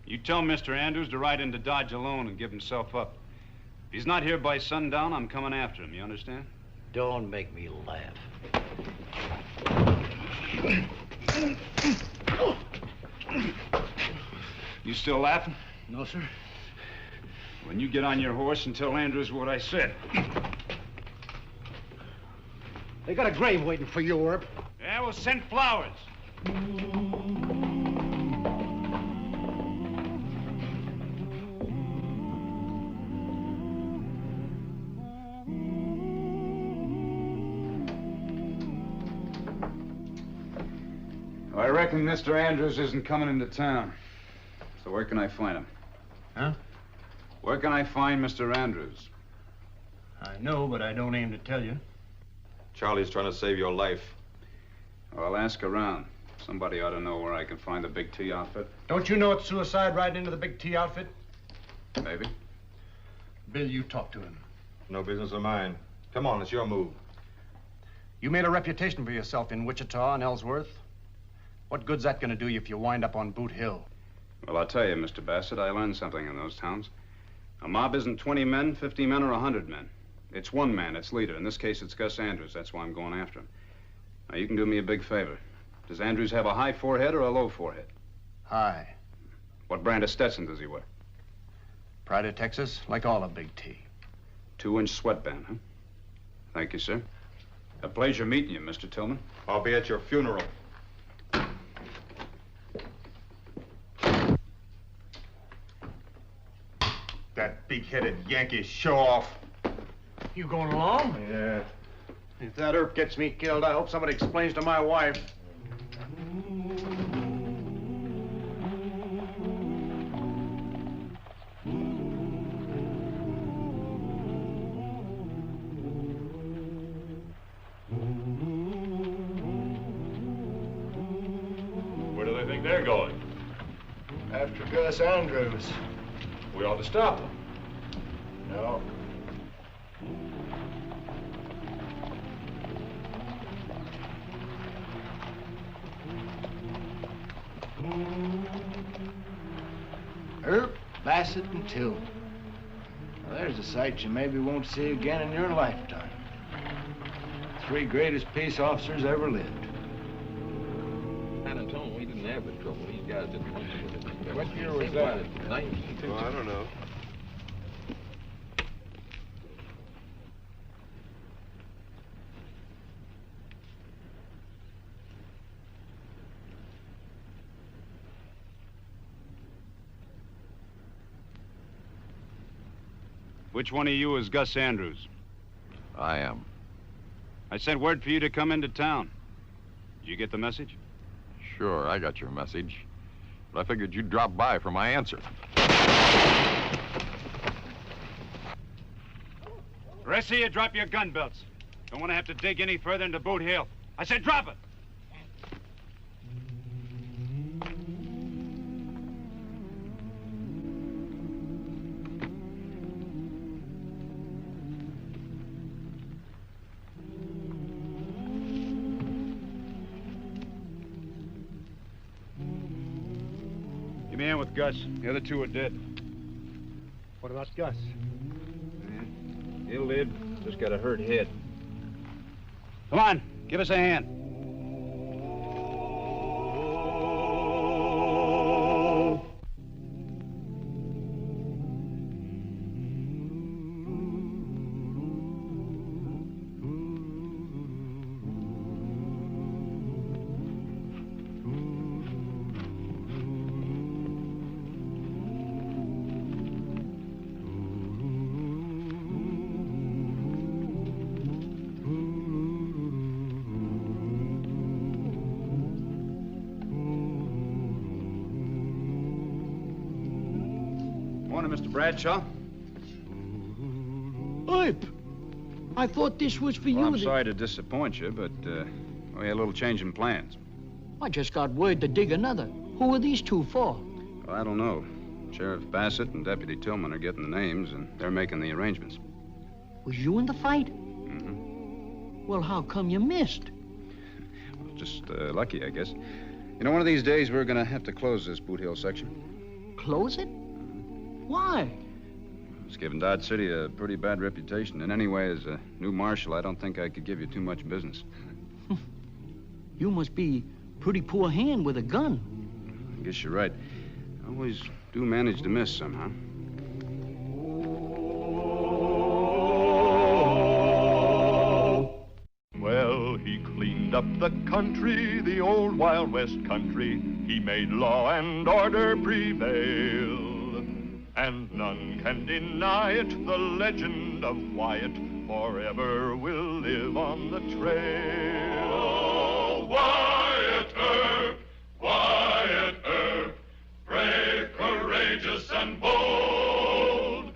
You tell Mr. Andrews to ride into Dodge alone and give himself up. If he's not here by sundown, I'm coming after him, you understand? Don't make me laugh. You still laughing? No, sir. When you get on your horse and tell Andrews what I said. They got a grave waiting for you, Earp. Yeah, we'll send flowers. I reckon Mr. Andrews isn't coming into town. So where can I find him? Huh? Where can I find Mr. Andrews? I know, but I don't aim to tell you. Charlie's trying to save your life. Well, I'll ask around. Somebody ought to know where I can find the Big T outfit. Don't you know it's suicide riding into the Big T outfit? Maybe. Bill, you talk to him. No business of mine. Come on, it's your move. You made a reputation for yourself in Wichita and Ellsworth. What good's that going to do you if you wind up on Boot Hill? Well, I'll tell you, Mr. Bassett, I learned something in those towns. A mob isn't 20 men, 50 men, or 100 men. It's one man, its leader. In this case, it's Gus Andrews. That's why I'm going after him. Now, you can do me a big favor. Does Andrews have a high forehead or a low forehead? High. What brand of Stetson does he wear? Pride of Texas, like all of Big T. 2-inch sweatband, huh? Thank you, sir. A pleasure meeting you, Mr. Tillman. I'll be at your funeral. That big-headed Yankee show-off. You going along? Yeah. If that Earp gets me killed, I hope somebody explains to my wife. Where do they think they're going? After Gus Andrews. We ought to stop them. No. Earp, Bassett, and Tillman. Now, there's a sight you maybe won't see again in your lifetime. Three greatest peace officers ever lived. San Antonio, we didn't have the trouble. These guys didn't want to. What year was that? 1952. I don't know. Which one of you is Gus Andrews? I am. I sent word for you to come into town. Did you get the message? Sure, I got your message. But I figured you'd drop by for my answer. The rest of you, drop your gun belts. Don't want to have to dig any further into Boot Hill. I said drop it! Give me in with Gus. The other two are dead. What about Gus? He'll live. Just got a hurt head. Come on, give us a hand. Morning, Mr. Bradshaw. Earp, I thought this was for you. I'm sorry to disappoint you, but we had a little change in plans. I just got word to dig another. Who are these two for? Well, I don't know. Sheriff Bassett and Deputy Tillman are getting the names, and they're making the arrangements. Was you in the fight? Mm-hmm. Well, how come you missed? Well, just lucky, I guess. You know, one of these days we're going to have to close this Boot Hill section. Close it? Why? It's given Dodge City a pretty bad reputation. And anyway, as a new marshal, I don't think I could give you too much business. You must be pretty poor hand with a gun. I guess you're right. I always do manage to miss somehow. Well, he cleaned up the country, the old Wild West country. He made law and order prevail. And none can deny it, the legend of Wyatt forever will live on the trail. Oh, Wyatt Earp, Wyatt Earp, brave, courageous, and bold.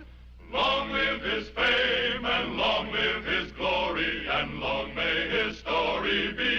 Long live his fame, and long live his glory, and long may his story be